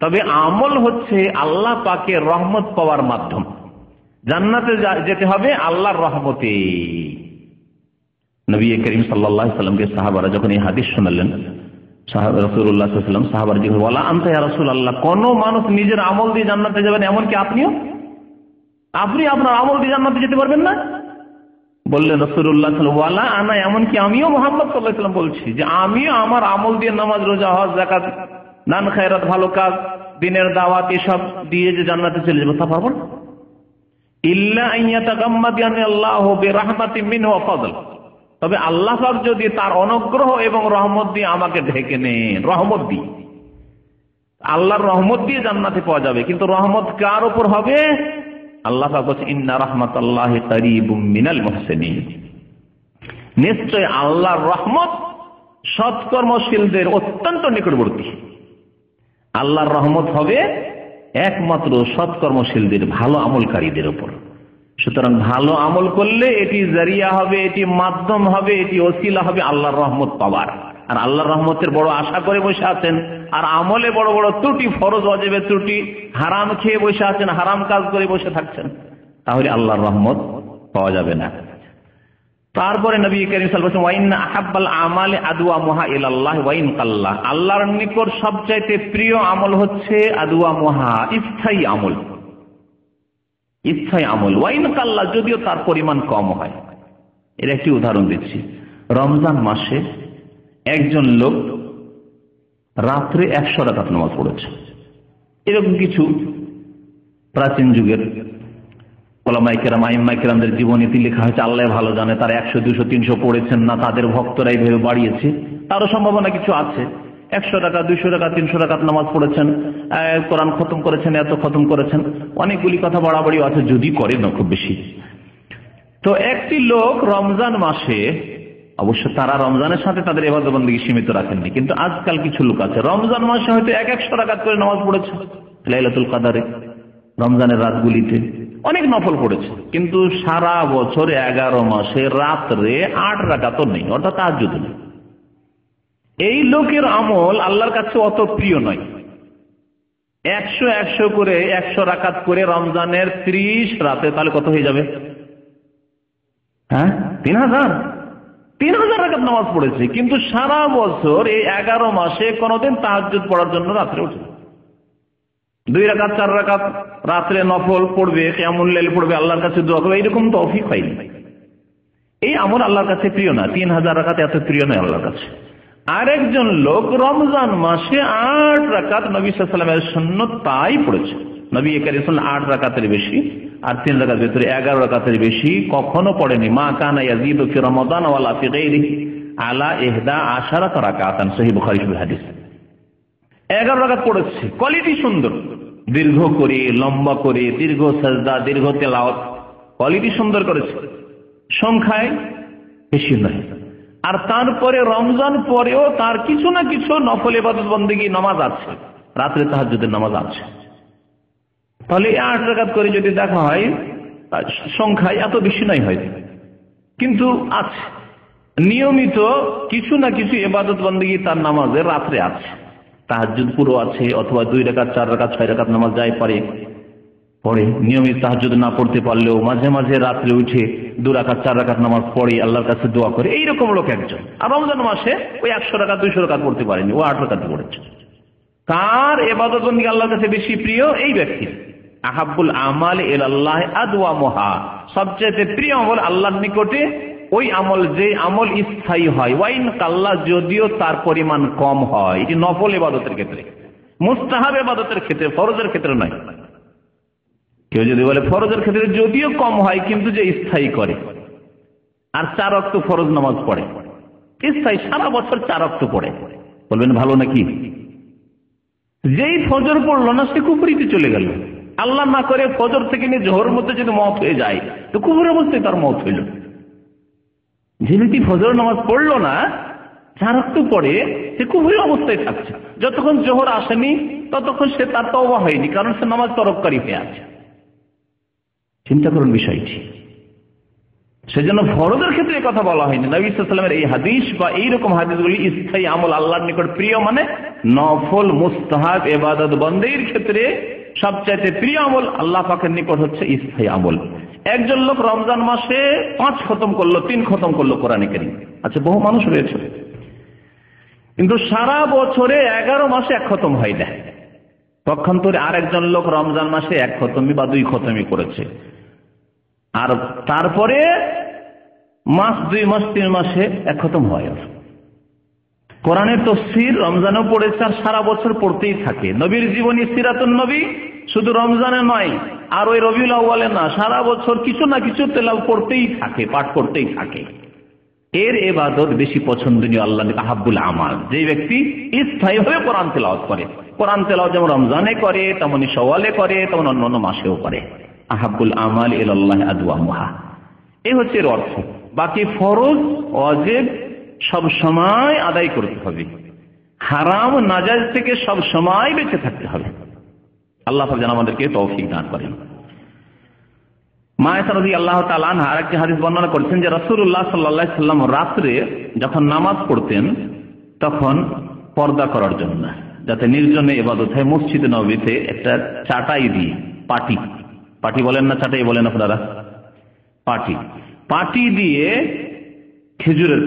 তবে আমল হচ্ছে আল্লাহ পাকের রহমত পাওয়ার মাধ্যম। জান্নাতে যেতে হবে আল্লাহর রহমতে। নবী করিম সাল্লাল্লাহু আলাইহি সাল্লামকে সাহাবারা যখন এই হাদিস শোনালেন, রাসূলুল্লাহ সাল্লাল্লাহু আলাইহি ওয়াসাল্লাম সাহাবারা জিজ্ঞেস করলেন, ওয়ালা আনতা ইয়া রাসূলুল্লাহ, কোন মানুষ নিজের আমল দিয়ে জান্নাতে যাবেন এমনকি আপনিও? আপনি আপনার আমল দিয়ে জান্নাতে যেতে পারবেন না? বললেন রাসূলুল্লাহ সাল্লাল্লাহু আলাইহি ওয়াসাল্লাম, ওয়ালা আনা, এমনকি আমিও মুহাম্মদ সাল্লাল্লাহু আলাইহি ওয়াসাল্লাম বলছি যে আমিও আমার আমল দিয়ে নামাজ রোজা হজ যাকাত দান খায়রাত ভালো কাজ দিনের দাওয়াত এসব দিয়ে যে জান্নাতে চলে যাবো তা পারবো না। ইল্লা আন ইয়াতাগাম্মাদানি আল্লাহু বিরাহমাতিন মিনহু ওয়া ফাদল, তবে আল্লাহ পাক যদি তার অনুগ্রহ এবং রহমত দিয়ে আমাকে ঢেকে নেন, রহমত দিয়ে, আল্লাহর রহমত দিয়ে জান্নাতে পাওয়া যাবে। কিন্তু রহমত কার উপর হবে? আল্লাহ পাক বলেন ইন্না রাহমাতাল্লাহি কারীবুম মিনাল মুহসিনিন, নিশ্চয় আল্লাহর রহমত সৎকর্মশীলদের অত্যন্ত নিকটবর্তী। আল্লাহর রহমত হবে একমাত্র সৎকর্মশীলদের, ভালো আমলকারীদের উপর। সুতরাং ভালো আমল করলে এটি জারিয়া হবে, এটি মাধ্যম হবে, এটি ওসিলা হবে আল্লাহর রহমত পাওয়ার। আর আল্লাহর রহমতের বড় আশা করে বসে আছেন, আর আমলে বড় বড় ত্রুটি, ফরজ ওয়াজিবের ত্রুটি, হারাম খেয়ে বসে আছেন, হারাম কাজ করে বসে থাকছেন, তাহলে আল্লাহর রহমত পাওয়া যাবে না। তারপরে নবী করিম সাল্লাল্লাহু আলাইহি ওয়াসাল্লাম ওয়া ইন্না আহাব্বাল আমালি আদওয়ামুহা ইলাল্লাহ ওয়া ইন কাল্লা, আল্লাহর নিকট সবচাইতে প্রিয় আমল হচ্ছে আদওয়ামুহা, স্থায়ী আমল, স্থায়ী আমল, ওয়া ইন কাল্লা, যদিও তার পরিমাণ কম হয়। এর একটি উদাহরণ দিচ্ছি। রমজান মাসে একজন লোক রাত্রে 100 রাকাত নামাজ পড়েছে। এরকম কিছু প্রাচীন যুগের ওলামায়ে কেরাম, আইম্মায়ে কেরামদের জীবনীতে লেখা হয়েছে, আল্লাহ ভালো জানে তারা 100, 200, 300 পড়েছেন না, তাদের ভক্তরা এইভাবে বাড়িয়েছে, তারও সম্ভাবনা কিছু আছে। 100 টাকা, 200 টাকা, 300 রাকাত নামাজ পড়েছেন, কোরআন খতম করেছেন, এত খতম করেছেন, অনেকগুলি কথা বাড়াবাড়ি আছে, যদি করে না খুব বেশি। তো একটি লোক রমজান মাসে, অবশ্য তারা রমজানের সাথে তাদের ইবাদত বন্দেগী সীমিত রাখেননি, কিন্তু আজকাল কিছু লোক আছে রমজান মাসে হয়তো 100 রাকাত করে নামাজ পড়েছে, লাইলাতুল কদরে, রমজানের রাতগুলিতে অনেক নফল পড়েছে, কিন্তু সারা বছর 11 মাসে রাত্রে 8 রাকাতও নেই, অর্থাৎ তাহাজ্জুদ নেই। এই লোকের আমল আল্লাহর কাছে অত প্রিয় নয়। 100 করে 100 রাকাত করে রমজানের 30 রাতে, তাহলে কত হয়ে যাবে? হ্যাঁ, 3000 রাকাত নামাজ পড়েছে, কিন্তু সারা বছর এই 11 মাসে কোনোদিন তাহাজ্জুদ পড়ার জন্য রাত্রে উঠে 2 রাকাত 4 রাকাত রাত্রে নফল পড়বে, কিয়ামুল লাইল পড়বে, আল্লাহর কাছে দোয়া করবে, এরকম তৌফিক হয়নি। এই আমল আল্লাহর কাছে প্রিয় না। 3000 রাকাত এত প্রিয় নয় আল্লাহর কাছে। আরেকজন লোক রমজান মাসে 8 রাকাত নবী সাল্লাল্লাহু আলাইহি ওয়াসাল্লামের সুন্নাত তাই পড়েছে। নবী করিম সাল্লাল্লাহু আলাইহি ওয়াসাল্লাম 8 রাকাতের বেশি আর 3 রাকাতের ভিতরে 11 রাকাতের বেশি কখনো পড়েনি। মা কানা ইয়াজিদু ফি রমাদান ওয়ালা ফি গায়রিহি আলা 11 রাকাতান, সহিহ বুখারী শরীফ হাদিস। 11 রাকাত পড়েছে, কোয়ালিটি সুন্দর, দীর্ঘ করে, লম্বা করে, দীর্ঘ সাজদা, দীর্ঘ তেলাওয়াত, কোয়ালিটি সুন্দর করেছে, সংখ্যায় বেশি নয়। আর তারপরে রমজান পরেও তার কিছু না কিছু নফল ইবাদত বন্দেগী নামাজ আছে, রাত্রে তাহাজ্জুদের নামাজ আছে। তাহলে 8 রাকাত করে যদি দেখা হয়, সংখ্যায় এত বেশি নয় হয়তো, কিন্তু আছে নিয়মিত কিছু না কিছু ইবাদত বন্দেগী তার নামাজে রাত্রে আছে। তাহাজ্জুদ পুরো আছে, অথবা 2 রাকাত 4 রাকাত 6 রাকাত নামাজ যাই পারে পড়ে। নিয়মিত তাহাজ্জুদ না পড়তে পারলেও মাঝে মাঝে রাত্রে উঠে 2 রাকাত 4 রাকাত নামাজ পড়ে, আল্লাহর কাছে দোয়া করে, এইরকম লোক একজন। আর রমজান মাসে ওই 100 রাকাত 200 রাকাত পড়তে পারেনি, ও 8 রাকাত পড়েছে। তার ইবাদত বন্দেগী আল্লাহর কাছে বেশি প্রিয় এই ব্যক্তি। আহাব্বুল আমাল ইলাল্লাহ আদওয়ামুহা, সবচেয়ে প্রিয় আমল আল্লাহর নিকটে ওই আমল যে আমল স্থায়ী হয়, ওয়াইন কাল্লা, যদিও তার পরিমাণ কম হয়। এটি নফল ইবাদতের ক্ষেত্রে, মুস্তাহাব ইবাদতের ক্ষেত্রে, ফরজের ক্ষেত্রে নয়। কেউ যদি বলে ফরজের ক্ষেত্রে যদিও কম হয় কিন্তু যে স্থায়ী করে, আর 4 ওয়াক্ত ফরজ নামাজ পড়ে, স্থায়ী সারা বছর 4 ওয়াক্ত পড়ে, বলবেন ভালো নাকি? যেই ফজর পড়লো না সে কুফরিতে চলে গেল। আল্লাহ না করে ফজর থেকে নিয়ে জোহর মধ্যে যদি মওত হয়ে যায় তো কুফরের অবস্থায় তার মওত হইল। যে ব্যক্তি ফজর নামাজ পড়লো না, 4 ওয়াক্ত পড়ে, সে কুফরের অবস্থায় থাকছে। যতক্ষণ জোহর আসেনি ততক্ষণ সে তার তওবা হয়নি, কারণ সে নামাজ তরককারী হয়ে আছে। চিন্তা করুন বিষয়টি। সেজন্য ফরজের ক্ষেত্রে কথা বলা হয়নি। নবী সাল্লাল্লাহু আলাইহি ওয়াসাল্লামের এই হাদিস বা এইরকম হাদিসগুলি স্থায়ী আমল, আল্লাহর নিকট প্রিয়, মানে নফল মুস্তাহাব ইবাদত বন্দেগীর ক্ষেত্রে সবচাইতে প্রিয় আমল আল্লাহ পাকের নিকট হচ্ছে স্থায়ী আমল। একজন লোক রমজান মাসে 5 খতম করলো, 3 খতম করলো কোরআনে কারীম। আচ্ছা, বহু মানুষ রয়েছে, কিন্তু সারা বছরে 11 মাসে 1 খতম হয় না। পক্ষান্তরে আরেকজন লোক রমজান মাসে 1 খতমি বা 2 খতমি করেছে, আর তারপরে মাস 2 মাস 3 মাসে 1 খতম হয়। কোরআনের তাফসীর রমজানেও পড়েছে আর সারা বছর পড়তেই থাকে। নবীর জীবনী সিরাতুন নবী শুধু রমজানে নয়, আর ওই রবিউল আউয়ালে না, সারা বছর কিছু না কিছু তেলাওয়াত পড়তেই থাকে, পাঠ করতেই থাকে। এর ইবাদত বেশি পছন্দনীয় আল্লাহ আহাব্বুল আমাল। যে ব্যক্তি স্থায়ীভাবে কোরআন তেলাওয়াত করে, কোরআন তেলাওয়াত যেমন রমজানে করে, তেমনি শাওয়ালে করে, তেমন অন্যান্য মাসেও করে। আহাব্বুল আমাল ইলাল্লাহ আদওয়ামুহা, এই হচ্ছে এর অর্থ। বাকি ফরজ ওয়াজিব সব সময় আদায় করতে হবে, হারাম নাজায়েজ থেকে সব সময় বেঁচে থাকতে হবে। আল্লাহ পাক যেন আমাদেরকে তৌফিক দান করেন। মা আয়েশা রাদিয়াল্লাহু তাআলা আনহা আরেকটি হাদিস বর্ণনা করেছেন যে রাসূলুল্লাহ সাল্লাল্লাহু আলাইহি ওয়াসাল্লাম রাত্রে যখন নামাজ পড়তেন তখন পর্দা করার জন্য, যাতে নির্জনে ইবাদত হয়, মসজিদে নববীতে একটা চাটাই দিয়ে, পাটি বলেন না, চাটাই বলেন আপনারা, পাটি দিয়ে, খেজুরের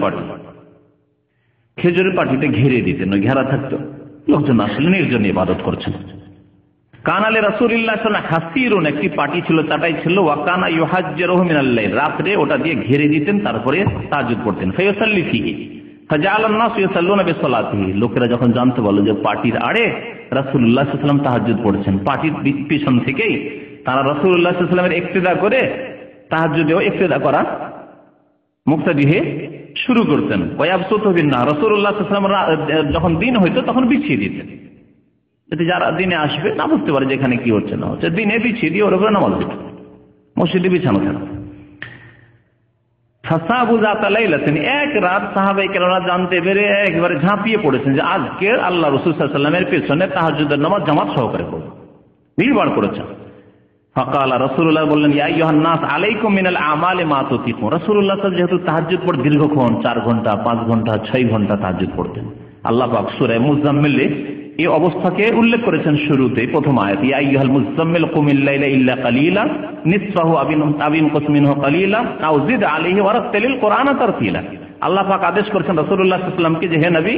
পাটিতে ঘিরে দিতেন, ওই ঘেরা থাকতো, লোকজন আসলে নির্জনে ইবাদত করছেন। কানালে রাসূলুল্লাহ সাল্লাল্লাহু আলাইহি ওয়াসাল্লাম হাসিরুন, একটি পাটি ছিল, চাটাই ছিল, ওয়া কানা ইউহাজ্জিরুহু মিনাল লাইল, রাতে ওটা দিয়ে ঘিরে দিতেন, তারপরে তাহাজ্জুদ পড়তেন। ফায়াসাল্লি ফিহি ফাজাআলান নাস ইউসাল্লুনা বিসসালাতিহি, লোকেরা যখন জানতে পারল যে পাটির আড়ে রাসূলুল্লাহ সাল্লাল্লাহু আলাইহি ওয়াসাল্লাম তাহাজ্জুদ পড়ছেন, পাটির পিছন থেকেই তারা রাসূলুল্লাহ সাল্লাল্লাহু আলাইহি ওয়াসাল্লামের ইক্তেদা করে তাহাজ্জুদেও ইক্তেদা করা, মুক্তাদি হয়ে শুরু করতেন। ওয়ায়াবসুতু বিন্নাহ, রাসূলুল্লাহ সাল্লাল্লাহু আলাইহি ওয়াসাল্লাম যখন দিন হইতো তখন বিছিয়ে দিতেন, যাতে যারা দিনে আসবে না বুঝতে পারে যেখানে কি হচ্ছে না হচ্ছে, দিনে বিছিয়ে দিয়ে ওর উপরে নামাজ দিত, মসজিদে বিছানো থাকতো। ফাসাবু যাতা লাইলাতিন, এক রাত সাহাবায়ে কেরামরা জানতে পেরে একবারে ঝাঁপিয়ে পড়েছেন যে আজকে আল্লাহ রাসূল সাল্লাল্লাহু আলাইহি ওয়াসাল্লামের পেছনে তাহাজ্জুদের নামাজ জামাত সহকারে পড়ব, ভিড় করেছেন। ফাকালা, রাসূলুল্লাহ বললেন, ইয়া আইয়ুহান নাস আলাইকুম মিনাল আমালি মা তুতিকুন। রাসূলুল্লাহ সাল্লাল্লাহু যেহেতু তাহাজ্জুদ পড়ে দীর্ঘক্ষণ 4 ঘন্টা 5 ঘন্টা 6 ঘন্টা তাহাজ্জুদ পড়তেন। আল্লাহ পাক সূরা মুজাম্মিলে এই অবস্থাকে উল্লেখ করেছেন শুরুতে, প্রথম আয়াত, ইয়া আইয়ুহাল মুজাম্মিল কুমিল লাইলা ইল্লা কালিলা নিসফাহু আবিনকুস মিনহু কালিলা আও জিদ আলাইহি ওয়ারাত্তিলিল কুরআনা তারতিলা। আল্লাহ পাক আদেশ করেছেন রাসূলুল্লাহ সাল্লাল্লাহু আলাইহি ওয়াসাল্লামকে যে হে নবী,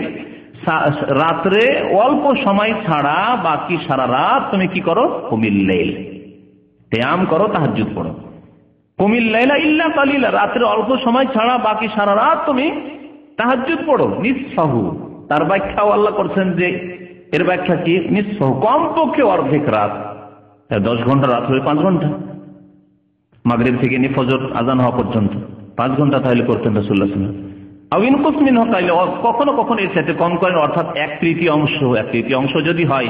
রাত্রে অল্প সময় ছাড়া বাকি সারা রাত তুমি কি করো? কুমিল লাইল, কিয়াম করো, তাহাজ্জুদ পড়ো। কুমিল লাইলা ইল্লা কালিলা, রাত্রে অল্প সময় ছাড়া বাকি সারা রাত তুমি তাহাজ্জুদ পড়ো। নিসফাহু, তার ব্যাখ্যাও আল্লাহ করছেন যে এর ব্যাখ্যা কি? নিসফাহু, কমপক্ষে অর্ধেক রাত, 10 ঘন্টা রাত হলে 5 ঘন্টা, মাগরিব থেকে নিয়ে ফজর আজান হওয়া পর্যন্ত 5 ঘন্টা তাহলে করতেন রাসূলুল্লাহ সাল্লাল্লাহু আলাইহি ওয়াসাল্লাম। আও ইনকুস মিনহু কালিলা, কখনো কখনো এর সাথে কম করেন, অর্থাৎ 1/3 যদি হয়,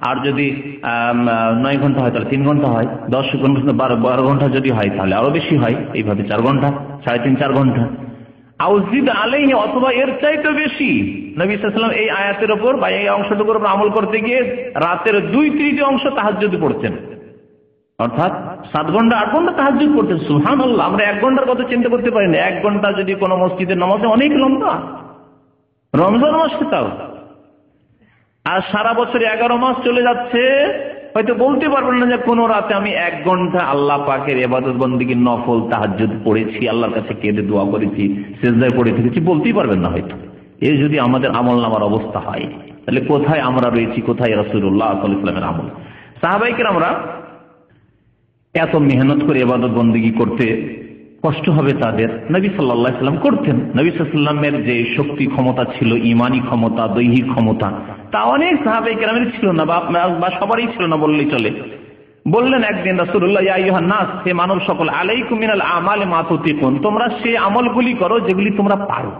আর যদি 9 ঘন্টা হয় তাহলে 3 ঘন্টা হয়, 10 ঘন্টা 12 ঘন্টা যদি হয় তাহলে আরো বেশি হয়, এইভাবে 4 ঘন্টা, 3.5-4 ঘন্টা। আউজিদ আলাইহি, অথবা এর চাইতে বেশি। নবী সাল্লাল্লাহু আলাইহি ওয়াসাল্লাম এই আয়াতের উপর বা এই অংশটুকুর উপর আমল করতে গিয়ে রাতের 2/3 অংশ তাহাজ্জুদ পড়তেন, অর্থাৎ 7 ঘন্টা 8 ঘন্টা তাহাজ্জুদ পড়তেন। সুবহানাল্লাহ, আমরা 1 ঘন্টার কথা চিন্তা করতে পারি না। 1 ঘন্টা যদি কোনো মসজিদের নামাজে অনেক লম্বা, রমজান মাসে তাও। আর সারা বছর 11 মাস চলে যাচ্ছে, হয়তো বলতে পারবেন না যে কোন রাতে আমি 1 ঘন্টা আল্লাহ পাকের ইবাদত বন্দেগী নফল তাহাজ্জুদ পড়েছি, আল্লাহর কাছে কেঁদে দোয়া করেছি, সিজদায় পড়ে থেকেছি, বলতেই পারবেন না হয়তো। এই যদি আমাদের আমল নামার অবস্থা হয়, তাহলে কোথায় আমরা রয়েছি, কোথায় রাসূলুল্লাহ সাল্লাল্লাহু আলাইহি ওয়াসাল্লামের আমল? সাহাবায়ে কেরামরা এত মেহনত করে ইবাদত বন্দেগী করতে কষ্ট হবে তাদের, নবী সাল্লাল্লাহু আলাইহি ওয়াসাল্লাম করতেন। নবী সাল্লাল্লাহু আলাইহি ওয়াসাল্লামের যে শক্তি ক্ষমতা ছিল, ঈমানি ক্ষমতা, দৈহিক ক্ষমতা, তা অনেক সাহাবায়ে কেরামের ছিল না, বা সবারই ছিল না বললেই চলে। বললেন একদিন রাসূলুল্লাহ, ইয়া আইয়ুহান নাস, হে মানব সকল, আলাইকুম মিনাল আমালি মা তুতিকুন, তোমরা সেই আমলগুলি করো যেগুলি তোমরা পারো।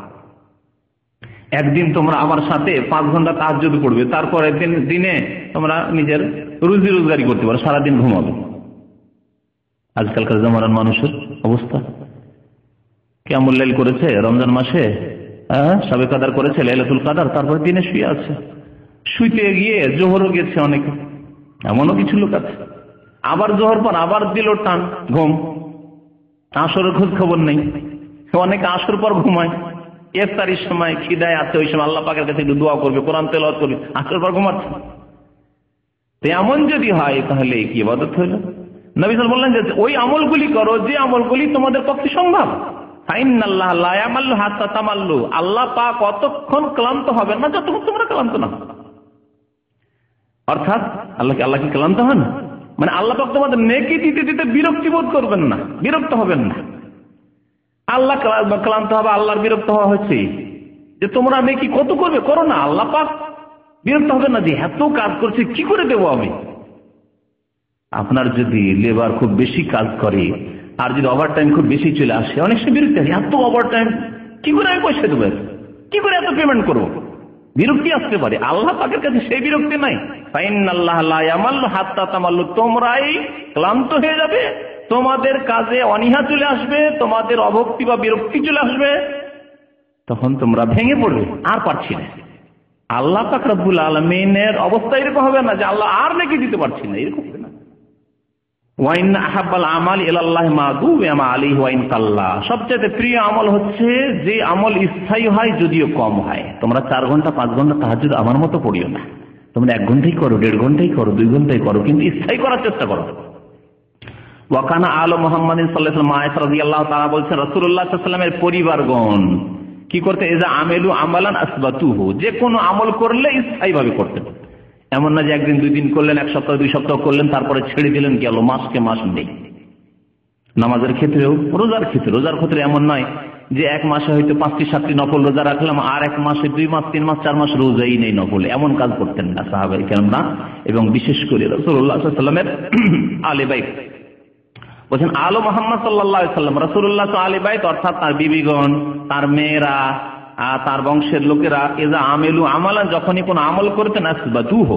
একদিন তোমরা আমার সাথে 5 ঘন্টা তাহাজ্জুদ পড়বে, তারপরে দিনে তোমরা নিজের রুজি রোজগারি করতে পারো, সারাদিন ঘুমাবে। আজকালকার জামানার মানুষের অবস্থা, কিয়ামুল লাইল করেছে রমজান মাসে, শবে কদর করেছে, লাইলাতুল কদর, তারপরে দিনে শুয়ে আছে। শুইতে গিয়ে জোহরও গেছে অনেকে, এমনও কিছু লোক আছে। আবার জোহর পর আবার দিল টান ঘুম, আসরের খোঁজ খবর নেই। অনেকে আসর পর ঘুমায়, ইফতারির সময় খিদায় আছে, ওই সময় আল্লাহ পাকের কাছে একটু দোয়া করবে, কোরআন তেলাওয়াত করবে, আসর পর ঘুমাচ্ছে। তো এমন যদি হয় তাহলে কি ইবাদত হইল? নবী সাল্লাল্লাহু আলাইহি ওয়াসাল্লাম বললেন যে ওই আমলগুলি করো যে আমলগুলি তোমাদের পক্ষে সম্ভব। ফাইনাল্লাহ লা ইয়ামাল্লু হাত্তা তামাল্লু, আল্লাহ পাক অতক্ষণ ক্লান্ত হবেন না যতক্ষণ তোমরা ক্লান্ত না। অর্থাৎ আল্লাহ কি ক্লান্ত হন? মানে আল্লাহ পাক তোমাদের নেকি দিতে দিতে বিরক্তি বোধ করবেন না, বিরক্ত হবেন না। আল্লাহ ক্লান্ত হবে, আল্লাহর বিরক্ত হওয়া হচ্ছে যে তোমরা নেকি কত করবে করো না, আল্লাহ পাক বিরক্ত হবেন না যে এত কাজ করছে কি করে দেবো আমি। আপনার যদি লেবার খুব বেশি কাজ করে আর যদি ওভার টাইম খুব বেশি চলে আসে, অনেক সময় বিরক্তি আসে, এত ওভার টাইম কি করে আমি পয়সা দেবো, কি করে এত পেমেন্ট করবো, বিরক্তি আসতে পারে। আল্লাহ পাকের কাছে সেই বিরক্তি নাই। ফাইনাল্লাহ লা ইয়ামাল্লু হাত্তা তামাল্লু, তোমরাই ক্লান্ত হয়ে যাবে, তোমাদের কাজে অনীহা চলে আসবে, তোমাদের অভক্তি বা বিরক্তি চলে আসবে, তখন তোমরা ভেঙে পড়বে, আর পারছি না। আল্লাহ পাক রব্বুল আলামিনের অবস্থা এরকম হবে না যে আল্লাহ আর নাকি দিতে পারছি না, এরকম হবে না। ওয়াইন আহাব্বাল আমাল ইলাল্লাহি মা দুওয়া আলাইহি ওয়াইন কাল্লা, সবচেয়ে প্রিয় আমল হচ্ছে যে আমল স্থায়ী হয় যদিও কম হয়। তোমরা 4 ঘন্টা 5 ঘন্টা তাহাজ্জুদ আমার মতো পড়িও না, তোমরা 1 ঘন্টাই করো, 1.5 ঘন্টাই করো, 2 ঘন্টাই করো, কিন্তু স্থায়ী করার চেষ্টা করো। ওয়াকানা আলু মুহাম্মাদিন সাল্লাল্লাহু আলাইহি ওয়াসাল্লাম, আয়েশা রাদিয়াল্লাহু তাআলা বলছেন রাসূলুল্লাহ সাল্লাল্লাহু আলাইহি ওয়াসাল্লামের পরিবারগণ কি করতে, এজা আমেলু আমালান আসবাতুহু, যে কোনো আমল করলে স্থায়ীভাবে করতেন। এমন না যে একদিন 2 দিন করলেন, 1 সপ্তাহ 2 সপ্তাহ করলেন, তারপরে ছেড়ে দিলেন, গেল, মাসকে মাস নেই। নামাজের ক্ষেত্রেও, রোজার ক্ষেত্রে এমন নয় যে 1 মাসে হয়তো 5টি 7টি নফল রোজা রাখলাম, আর 1 মাসে 2 মাস 3 মাস 4 মাস রোজাই নেই নফল, এমন কাজ করতেন না সাহাবায়ে কেরামরা। এবং বিশেষ করে রাসূলুল্লাহ সাল্লাল্লাহু আলাইহি ওয়াসাল্লামের আলে বাইত, বলছেন আলো মুহাম্মদ সাল্লাল্লাহু আলাইহি ওয়াসাল্লাম, রাসূলুল্লাহ আলে বাইত অর্থাৎ তার বিবিগণ, তার মেয়েরা, তার বংশের লোকেরা, এজা আমেলু আমালান, যখনই কোন আমল করতেন আসবাতুহু।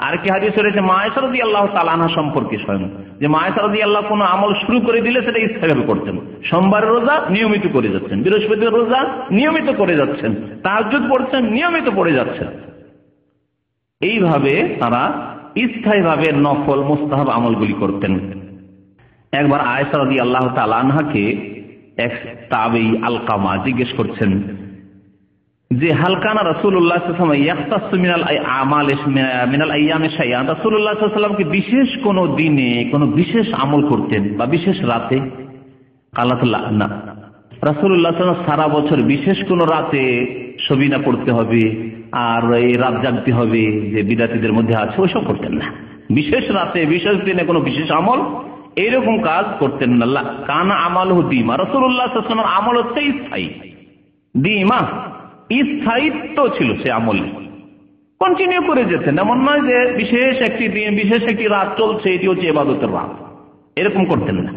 আর কি হাদিস রয়েছে মা আয়েশা রাদিয়াল্লাহু তাআলা আনহা সম্পর্কে স্বয়ং, যে মা আয়েশা রাদিয়াল্লাহু কোন আমল শুরু করে দিলে সেটা স্থায়ীভাবে করতেন। সোমবারের রোজা নিয়মিত করে যাচ্ছেন, বৃহস্পতিবার রোজা নিয়মিত করে যাচ্ছেন, তাহাজ্জুদ পড়ছেন নিয়মিত পড়ে যাচ্ছেন। এইভাবে তারা স্থায়ীভাবে নফল মুস্তাহাব আমলগুলি করতেন। একবার আয়েশা রাদিয়াল্লাহু তাআলা আনহাকে এক তাবেঈ আলকামা জিজ্ঞেস করছেন যে হালকানা রাসূলুল্লাহ সাল্লাল্লাহু আলাইহি ওয়াসাল্লাম ইয়াখতাসু মিনাল আইয়ামি শাইআন, রাসূলুল্লাহ সাল্লাল্লাহু আলাইহি ওয়াসাল্লাম কি বিশেষ কোন দিনে কোন বিশেষ আমল করতেন বা বিশেষ রাতে? কালাতুল্লাহ, না, রাসূলুল্লাহ সাল্লাল্লাহু আলাইহি ওয়াসাল্লাম সারা বছর বিশেষ কোন রাতে সবিনা পড়তে হবে আর এই রাত জাগতে হবে যে বিদাতীদের মধ্যে আছে, ওইসব করতেন না। বিশেষ রাতে বিশেষ দিনে কোনো বিশেষ আমল এইরকম কাজ করতেন না। কানা আমালহু দিমা, রাসূলুল্লাহ সাল্লাল্লাহু আলাইহি ওয়াসাল্লাম আমল হচ্ছে স্থায়ী, দিমা স্থায়িত্ব ছিল, সে আমলে কন্টিনিউ করে যেতেন। এমন নয় যে বিশেষ একটি দিন বিশেষ একটি রাত চলছে, এটি হচ্ছে ইবাদতের রাত, এরকম করতেন না।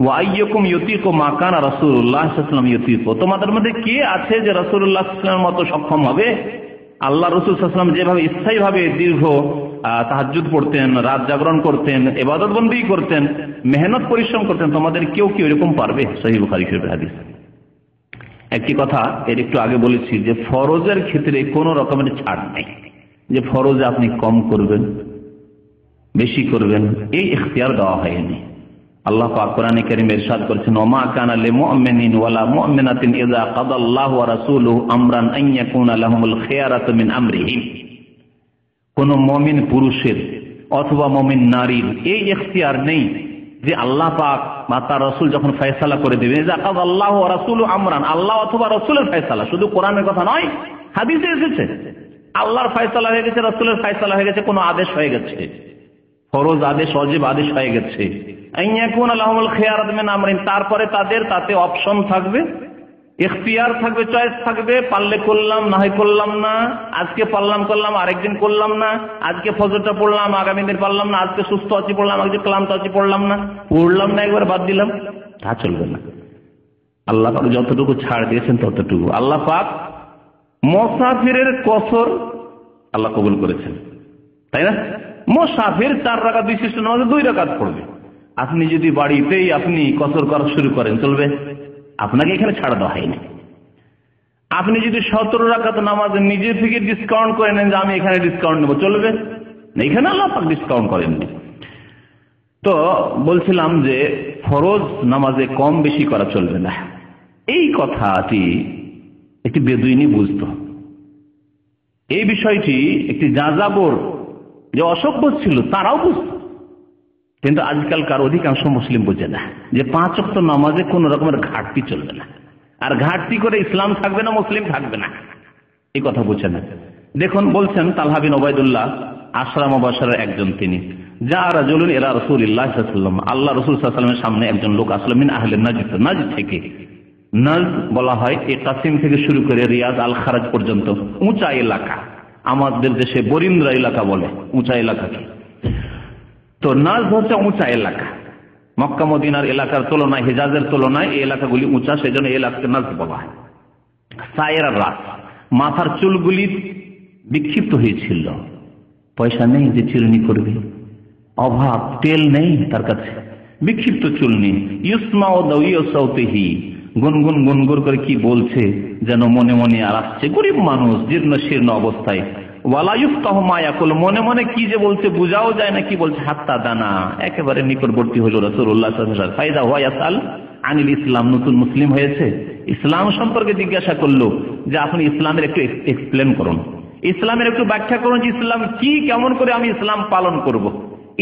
ওয়া আইয়ুকুম ইউতিকু মা কানা রাসূলুল্লাহ সাল্লাল্লাহু আলাইহি ওয়াসাল্লাম ইউতিকু, তোমাদের মধ্যে কে আছে যে রাসূলুল্লাহ সাল্লাল্লাহু আলাইহি ওয়াসাল্লামের মতো সক্ষম হবে? আল্লাহ রাসূল সাল্লাল্লাহু আলাইহি ওয়াসাল্লাম যেভাবে স্থায়ীভাবে দীর্ঘ তাহাজ্জুদ পড়তেন, রাত জাগরণ করতেন, ইবাদত বন্দেগী করতেন, মেহনত পরিশ্রম করতেন, তোমাদের কেউ কি এরকম পারবে? সহিহ বুখারী শরীফের হাদিস। একটি কথা এর একটু আগে বলেছি যে ফরজের ক্ষেত্রে কোনো রকমের ছাড় নেই, যে ফরজে আপনি কম করবেন বেশি করবেন, এই ইখতিয়ার দেওয়া হয়নি। আল্লাহ পাক কোরআনে কারীমে ইরশাদ করেছেন, ওয়া মা কানা লিল মুমিনিন ওয়ালা মুমিনাতিন ইযা কাদাল্লাহু ওয়া রাসূলুহু আমরান আন ইয়াকুনা লাহুমুল খিয়ারাতু মিন আমরিহিম, কোন মুমিন পুরুষের অথবা মুমিন নারীর এই ইখতিয়ার নেই যে আল্লাহ পাক বা তার রাসূল যখন ফয়সালা করে দেবেন, ইযা কাদাল্লাহু ওয়া রাসূলুহু আমরান, আল্লাহ অথবা রাসূলের ফয়সালা, শুধু কোরআনের কথা নয়, হাদিসে এসেছে আল্লাহর ফয়সালা হয়ে গেছে, রাসূলের ফয়সালা হয়ে গেছে, কোনো আদেশ হয়ে গেছে, ফরজ আদেশ ওয়াজিব আদেশ হয়ে গেছে, আন ইয়াকুনা লাহুমুল খিয়ারাতু মিন আমরিহিম, তারপরে তাদের তাতে অপশন থাকবে এখতিয়ার থাকবে, চয়েস থাকবে, পারলে করলাম, না হয় করলাম না, আজকে পারলাম করলাম, আরেকদিন করলাম না, আজকে ফজরটা পড়লাম, আগামী দিন পারলাম না, আজকে সুস্থ আছি পড়লাম, আজকে ক্লান্ত আছি পড়লাম না, একবার বাদ দিলাম, তা চলবে না। আল্লাহ পাক যতটুকু ছাড় দিয়েছেন ততটুকু। আল্লাহ পাক মুসাফিরের কসর আল্লাহ কবুল করেছেন, তাই না? মুসাফির 4 রাকাত বিশিষ্ট নামাজে 2 রাকাত পড়বে। আপনি যদি বাড়িতেই আপনি কসর করা শুরু করেন, চলবে? আপনাকে এখানে ছাড় দেওয়া হয়নি। আপনি যদি 17 রাকাত নামাজে নিজে থেকে ডিসকাউন্ট করে নেন যে আমি এখানে ডিসকাউন্ট নেব, চলবে? এখানে আল্লাহ পাক ডিসকাউন্ট করেননি। তো বলছিলাম যে ফরজ নামাজে কম বেশি করা চলবে না, এই কথাটি একটি বেদুইনি বুঝত। এই বিষয়টি একটি যাযাবর যে অসভ্য ছিল তারাও বুঝত, কিন্তু আজকালকার অধিকাংশ মুসলিম বোঝে না যে 5 ওয়াক্ত নামাজে কোন রকমের ঘাটতি চলবে না, আর ঘাটতি করে ইসলাম থাকবে না, মুসলিম থাকবে না, এই কথা বুঝে না। দেখুন বলছেন তালহা বিন উবাইদুল্লাহ আশরা মুবাশশারের একজন, তিনি যা রাজুলুন ইলা রাসূলিল্লাহ সাল্লাল্লাহু আলাইহি ওয়াসাল্লাম, আল্লাহ রাসূল সাল্লাল্লাহু আলাইহি ওয়াসাল্লামের সামনে একজন লোক আসলো, মিন আহলে নাজদ, নাজদ থেকে। নাজদ বলা হয় এই কাসিম থেকে শুরু করে রিয়াদ আল খারাজ পর্যন্ত উঁচা এলাকা, আমাদের দেশে বরিন্দ্রা এলাকা বলে উঁচা এলাকাকে। তো নাজদ হচ্ছে উঁচা এলাকা, মক্কা মদিনার এলাকার তুলনায়, হিজাজের তুলনায় এই এলাকাগুলি উঁচা, সেজন্য এই এলাকাকে নাজদ বলা হয়। সায়ের রাত, মাথার চুলগুলি বিক্ষিপ্ত হয়েছিল, পয়সা নেই যে চিরুনি করবে, অভাব, তেল নেই তার কাছে, বিক্ষিপ্ত চুল নেই। ইউসমাউ দাউইউ সাউতিহি, গুনগুন গুনগুর করে কি বলছে যেন মনে মনে আর আসছে, গরিব মানুষ, জীর্ণ শীর্ণ অবস্থায়। ওয়ালা ইফতাহু মা ইয়াকুল, মনে মনে কি যে বলছে বোঝাও যায় না কি বলছে। হাত্তা দানা, একেবারে নিকটবর্তী হলো রাসূলুল্লাহ সাল্লাল্লাহু আলাইহি ওয়াসাল্লাম। ফাইদা হুয়া ইয়াসাল আনিল ইসলাম, নতুন মুসলিম হয়েছে, ইসলাম সম্পর্কে জিজ্ঞাসা করলো যে আপনি ইসলামের একটু এক্সপ্লেন করুন, ইসলামের একটু ব্যাখ্যা করুন যে ইসলাম কি, কেমন করে আমি ইসলাম পালন করব,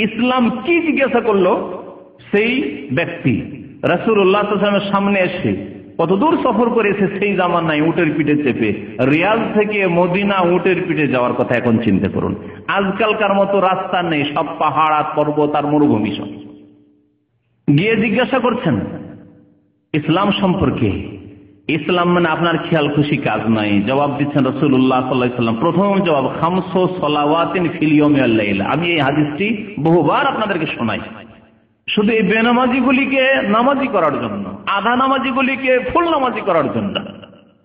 ইসলাম কি জিজ্ঞাসা করলো। সেই ব্যক্তি রাসূলুল্লাহ সাল্লাল্লাহু আলাইহি ওয়াসাল্লামের সামনে এসে কত দূর সফর করেছে সেই জামানায় উটের পিঠে চেপে, রিয়াদ থেকে মদিনা উটের পিঠে যাওয়ার কথা এখন চিন্তা করুন। আজকালকার মতো রাস্তা নেই, সব পাহাড় আর পর্বত আর মরুভূমি, সব গিয়ে জিজ্ঞাসা করছেন ইসলাম সম্পর্কে। ইসলাম মানে আপনার খেয়াল খুশি কাজ নাই। জবাব দিচ্ছেন রাসূলুল্লাহ সাল্লাল্লাহু আলাইহি ওয়াসাল্লাম, প্রথম জবাব খামসু সালাওয়াতিন ফিল ইয়াউমি ওয়াল লাইলা। আমি এই হাদিসটি বহুবার আপনাদেরকে শোনাই, শুধু এই বেনামাজিগুলিকে নামাজি করার জন্য, আধা নামাজিগুলিকে ফুল নামাজি করার জন্য,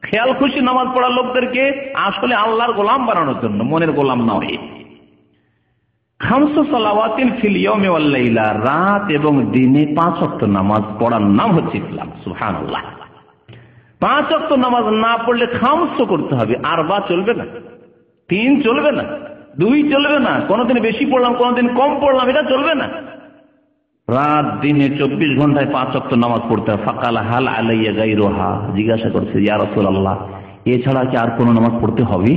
খেয়াল খুশি নামাজ পড়া লোকদেরকে আসলে আল্লাহর গোলাম বানানোর জন্য, মনের গোলাম নয়। খামসু সালাওয়াতিন ফিল ইয়াউমি ওয়াল লাইলা, রাত এবং দিনে 5 ওয়াক্ত নামাজ পড়ার নাম হচ্ছে ইসলাম। সুবহানাল্লাহ। 5 ওয়াক্ত নামাজ না পড়লে খামসু করতে হবে, আর বা চলবে না, 3 চলবে না, 2 চলবে না, কোনদিন বেশি পড়লাম কোনদিন কম পড়লাম, এটা চলবে না। রাত দিনে 24 ঘন্টায় 5 ওয়াক্ত নামাজ পড়তে হবে। ফাকালা হাল আলাইয়া গায়রুহা, জিজ্ঞাসা করছে ইয়া রাসূলুল্লাহ এছাড়া কি আর কোন নামাজ পড়তে হবে,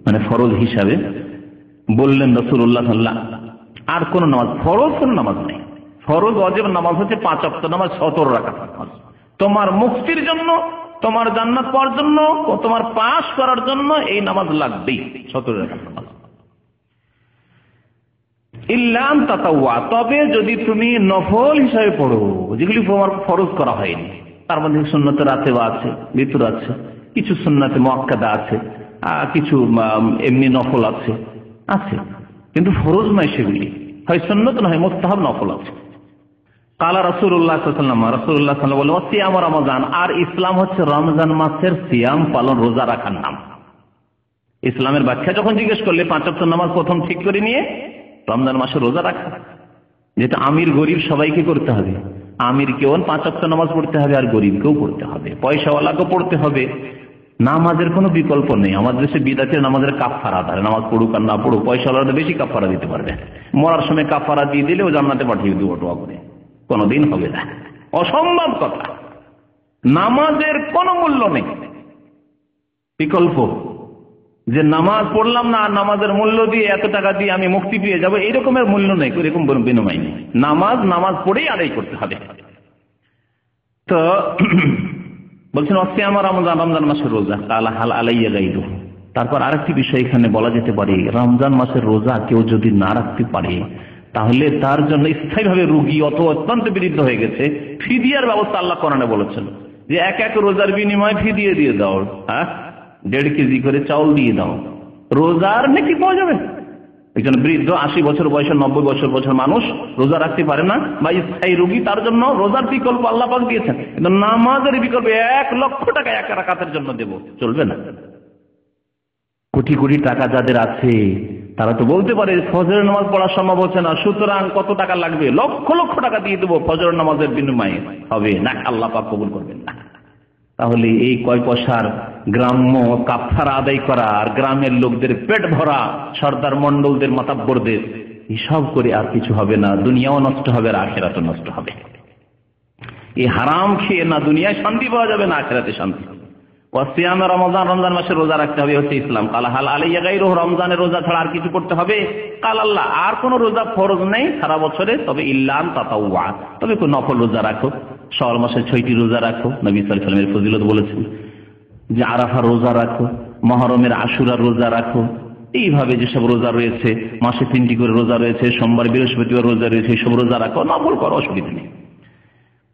মানে ফরজ হিসাবে? বললেন রাসূলুল্লাহ সাল্লাল্লাহু আলাইহি ওয়াসাল্লাম আর কোন নামাজ, ফরজ কোন নামাজ নেই। ফরজ ওয়াজিব নামাজ হচ্ছে 5 ওয়াক্ত নামাজ, 17 রাকাত নামাজ। তোমার মুক্তির জন্য, তোমার জান্নাত পাওয়ার জন্য, তোমার পাস করার জন্য এই নামাজ লাগবেই, 17 রাকাত নামাজ। ইল্লাম তাতাওয়া, তবে যদি তুমি নফল হিসাবে পড়ো, যেগুলি তোমার ফরজ করা হয়নি, তার মধ্যে সুন্নতে রাতেবা আছে, ভিতর আছে, কিছু সুন্নতে মুআক্কাদা আছে, কিছু এমনি নফল আছে, কিন্তু ফরজ নয় সেগুলি, হয় সুন্নত নয় মুস্তাহাব, নফল আছে। কালা রাসূলুল্লাহ সাল্লাল্লাহু আলাইহি ওয়াসাল্লাম, রাসূলুল্লাহ সাল্লাল্লাহু আলাইহি ওয়াসাল্লাম বলেন সিয়াম রমজান, আর ইসলাম হচ্ছে রমজান মাসের সিয়াম পালন, রোজা রাখার নাম। ইসলামের ব্যাখ্যা যখন জিজ্ঞেস করলে 5 ওয়াক্ত নামাজ প্রথম ঠিক করে নিয়ে রমজান মাসে রোজা রাখা, যেটা আমির গরিব সবাইকে করতে হবে। আমিরকেও 5 ওয়াক্ত নামাজ পড়তে হবে, আর গরিবকেও পড়তে হবে, পয়সাওয়ালাকেও পড়তে হবে। নামাজের কোনো বিকল্প নেই। আমাদের দেশে বিদআতের নামাজের কাফারা দেয়, নামাজ পড়ুক আর না পড়ুক, পয়সাওয়ালারা বেশি কাফারা দিতে পারবে, মরার সময় কাফারা দিয়ে দিলে ও জান্নাতে পাঠিয়ে দেবো টোয়া করে, কোনোদিন হবে না, অসম্ভব কথা। নামাজের কোনো মূল্য নেই, বিকল্প যে নামাজ পড়লাম না আর নামাজের মূল্য দিয়ে এত টাকা দিয়ে আমি মুক্তি পেয়ে যাবো, এইরকমের মূল্য নেই, এরকম বিনিময় নেই। নামাজ পড়েই আদায় করতে হবে। তো বলছেন অসিয়াম রমজান, রমজান মাসের রোজা। কালা হাল আলাইয়া গাইরু, তারপর আরেকটি বিষয় এখানে বলা যেতে পারে, রমজান মাসের রোজা কেউ যদি না রাখতে পারে তাহলে তার জন্য স্থায়ীভাবে রোগী অথবা অত্যন্ত বিরুদ্ধ হয়ে গেছে, ফিদিয়ার ব্যবস্থা আল্লাহ কোরআনে বলেছেন। যে এক এক রোজার বিনিময়ে ফি দিয়ে দাও, হ্যাঁ 1.5 কেজি করে চাউল দিয়ে দাও, রোজার নাকি পাওয়া যাবে? একজন বৃদ্ধ 80 বছর বয়সে 90 বছর মানুষ রোজা রাখতে পারে না বা স্থায়ী রোগী, তার জন্য রোজার বিকল্প আল্লাহ পাক দিয়েছেন, কিন্তু নামাজের বিকল্প 1 লক্ষ টাকা এক রাকাতের জন্য দেব, চলবে না? কোটি কোটি টাকা যাদের আছে তারা তো বলতে পারে ফজরের নামাজ পড়া সম্ভব হচ্ছে না, সুতরাং কত টাকা লাগবে, লক্ষ লক্ষ টাকা দিয়ে দেবো ফজরের নামাজের বিনিময়ে, হবে না, আল্লাহ পাক কবুল করবেন না। তাহলে এই কয় পয়সার গ্রাম্য কাফারা আদায় করা আর গ্রামের লোকদের পেট ভরা, সর্দার মন্ডলদের মাতাব্বরদের, হিসাব করে আর কিছু হবে না, দুনিয়াও নষ্ট হবে আর আখিরাতও নষ্ট হবে। এই হারাম খেয়ে না দুনিয়ায় শান্তি পাওয়া যাবে না আখিরাতে শান্তি। ওয়াসিয়ামে রমজান, রমজান মাসে রোজা রাখতে হবে হচ্ছে ইসলাম। কাল হাল আলাইয়া গায়রুহু, রমজানের রোজা ছাড়া আর কিছু করতে হবে? কাল আল্লাহ, আর কোন রোজা ফরজ নেই সারা বছরে, তবে ইল্লান তাতাওয়া, তবে কোন নফল রোজা রাখো, শাওয়াল মাসে 6টি রোজা রাখো, নবী সাল্লাল্লাহু আলাইহি ওয়াসাল্লামের ফজিলত বলেছেন যে আরাফার রোজা রাখো, মুহররমের আশুরার রোজা রাখো, এইভাবে যেসব রোজা রয়েছে, মাসে 3টি করে রোজা রয়েছে, সোমবার বৃহস্পতিবার রোজা রয়েছে, সব রোজা রাখো, নফল করো, অসুবিধা নেই।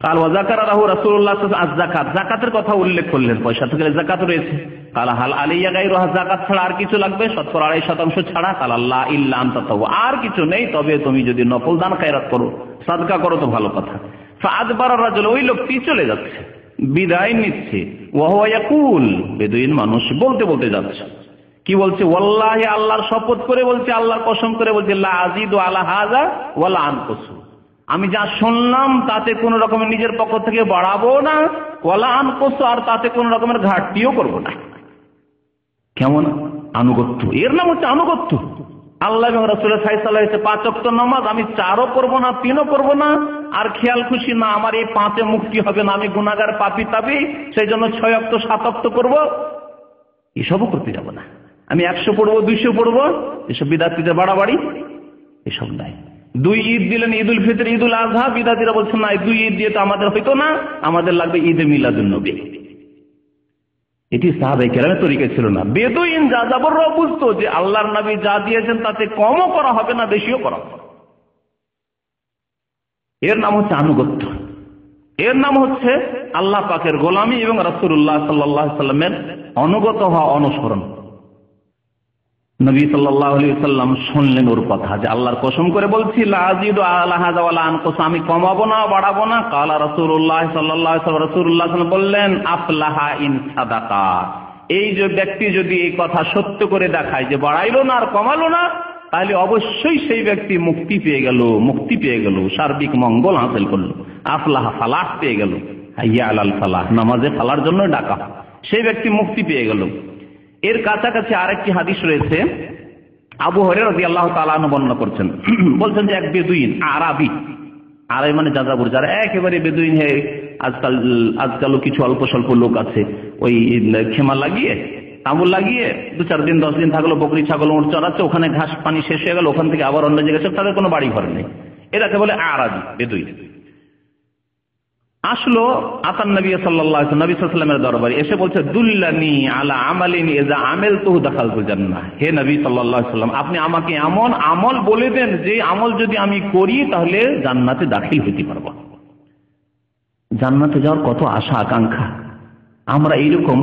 কাল ওয়াজাকারা রাহু রাসূলুল্লাহ সাল্লাল্লাহু আলাইহি ওয়াসাল্লাম যাকাত, যাকাতের কথা উল্লেখ করলেন, পয়সা থেকে যাকাত রয়েছে। কাল হাল আলাইয়া গায়রুহা, যাকাত ছাড়া আর কিছু লাগবে, 2.5% ছাড়া। কাল আল্লাহ ইল্লা আন তাতাওয়া, আর কিছু নেই, তবে তুমি যদি নফল দান খায়রাত করো, সাদকা করো তো ভালো কথা। ফাআদবারা রাজুল, ওই লোকটি চলে যাচ্ছে, বিদায় নিচ্ছে। ওয়া হুয়া ইয়াকুল, বেদুইন মানুষ বলতে বলতে যাচ্ছে, কি বলছে? ওয়াল্লাহি, আল্লাহর শপথ করে বলছে, আল্লাহর কসম করে বলছে, লা আজিদু আলা হাযা ওয়ালা আনকুসু, আমি যা শুনলাম তাতে কোন রকমের নিজের পক্ষ থেকে বাড়াবো না, ওয়ালা আনকুসু, আর তাতে কোন রকমের ঘাটতিও করব না। কেমন আনুগত্য, এর নাম হচ্ছে আনুগত্য। আল্লাহ এবং রাসূলের ফয়সালা হয়েছে 5 ওয়াক্ত নামাজ, আমি 4ও পড়বো না, 3ও পড়বো না, আর খেয়াল খুশি না আমার এই 5-এ মুক্তি হবে না, আমি গুনাহগার পাপী তাবি, সেই জন্য 6 ওয়াক্ত 7 ওয়াক্ত করবো, এসবও করতে যাব না। আমি 100 পড়বো, 200 পড়বো, এসব বিদআতীদের বাড়াবাড়ি, এসব নাই। 2 ঈদ দিলেন, ঈদ উল ফিতর, ঈদ উল আযহা, বিদআতীরা বলছেন না, 2 ঈদ দিয়ে তো আমাদের হইতো না, আমাদের লাগবে ঈদে মিলাদুন নবী। এটি সাহাবায়ে কেরামের তরিকা ছিল না। বেদুইন যা যাবর বুঝতো যে আল্লাহর নবী যা দিয়েছেন তাতে কমও করা হবে না, বেশিও করা হবে। এর নাম হচ্ছে আনুগত্য, এর নাম হচ্ছে আল্লাহ পাকের গোলামি এবং রাসূলুল্লাহ সাল্লাল্লাহু আলাইহি ওয়াসাল্লামের অনুগত হওয়া, অনুসরণ। নবী সাল্লাল্লাহু আলাইহি ওয়াসাল্লাম শুনলেন ওর কথা, যে আল্লাহর কসম করে বলছি, লা আজিদু আলা হাযা ওয়ালা আনকুস, আমি কমাবো না বাড়াবো না। কালা রাসূলুল্লাহ সাল্লাল্লাহু আলাইহি ওয়াসাল্লাম, রাসূলুল্লাহ সাল্লাল্লাহু আলাইহি ওয়াসাল্লাম বললেন, আফলাহা ইন সাদাকা, এই যে ব্যক্তি যদি এই কথা সত্য করে দেখায় যে বাড়াইলো না আর কমালো না, তাহলে অবশ্যই সেই ব্যক্তি মুক্তি পেয়ে গেল, মুক্তি পেয়ে গেল, সার্বিক মঙ্গল হাসিল করলো। আফলাহা, ফালাহ পেয়ে গেল, হাইয়া আলাল ফালাহ, নামাজে ফালার জন্য ডাকা, সেই ব্যক্তি মুক্তি পেয়ে গেল। এর কাছাকাছি আরেকটি হাদিস রয়েছে, আবু হুরায়রা রাদিয়াল্লাহু তাআলা আনহু বর্ণনা করছেন, বলছেন যে এক বেদুইন, আরাবী, আরাবী মানে যাযাবর, যারা একেবারে বেদুইন হয়ে, আজকালও কিছু অল্প স্বল্প লোক আছে, ওই খেমা লাগিয়ে, তাঁবু লাগিয়ে 2-4 দিন 10 দিন থাকলো, বকরি ছাগল উট চড়াচ্ছে, ওখানে ঘাস পানি শেষ হয়ে গেল, ওখান থেকে আবার অন্য জায়গায়, তাদের কোনো বাড়ি ঘর নেই, এরাকে বলে আরাবী, বেদুইন। আসলো আতান নবী সাল্লাল্লাহু আলাইহি ওয়াসাল্লাম, নবী সাল্লাল্লাহু আলাইহি ওয়াসাল্লামের দরবারে এসে বলছে, দুল্লানি আলা আমালিন ইযা আমিলতুহু দাখালতুল জান্নাহ, হে নবী সাল্লাল্লাহু আলাইহি ওয়াসাল্লাম, আপনি আমাকে এমন আমল বলে দেন যে আমল যদি আমি করি তাহলে জান্নাতে দাখিল হতে পারবো। জান্নাতে যাওয়ার কত আশা আকাঙ্ক্ষা, আমরা এইরকম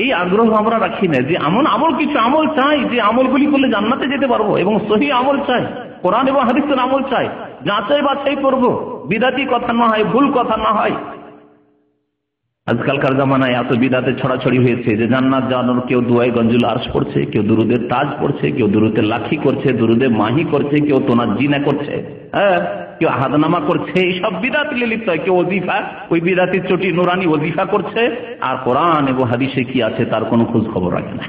এই আগ্রহ আমরা রাখি না যে এমন আমল, কিছু আমল চাই যে আমলগুলি করলে জান্নাতে যেতে পারবো, এবং সহি আমল চাই, কোরআন এবং হাদিসের আমল চাই, যাচাই বাছাই করবো, বিদাতি কথা না হয়, ভুল কথা না হয়। আজকালকার জামানায় এত বিদাতে ছড়াছড়ি হয়েছে যে জান্নাত যাওয়ানোর কেউ দুয়ায়ে গঞ্জুল আরশ পড়ছে, কেউ দুরুদের তাজ পড়ছে, কেউ দুরুদে লাখি করছে, দুরুদে মাহি করছে, কেউ তোনাজ্জিনা করছে, হ্যাঁ, কেউ আহাদনামা করছে, এইসব বিদাতি লিপ্ত হয়। কেউ ওজিফা, ওই বিদাতির চটি নুরানি ওজিফা করছে, আর কোরআন এবং হাদিসে কি আছে তার কোনো খোঁজ খবর রাখে না।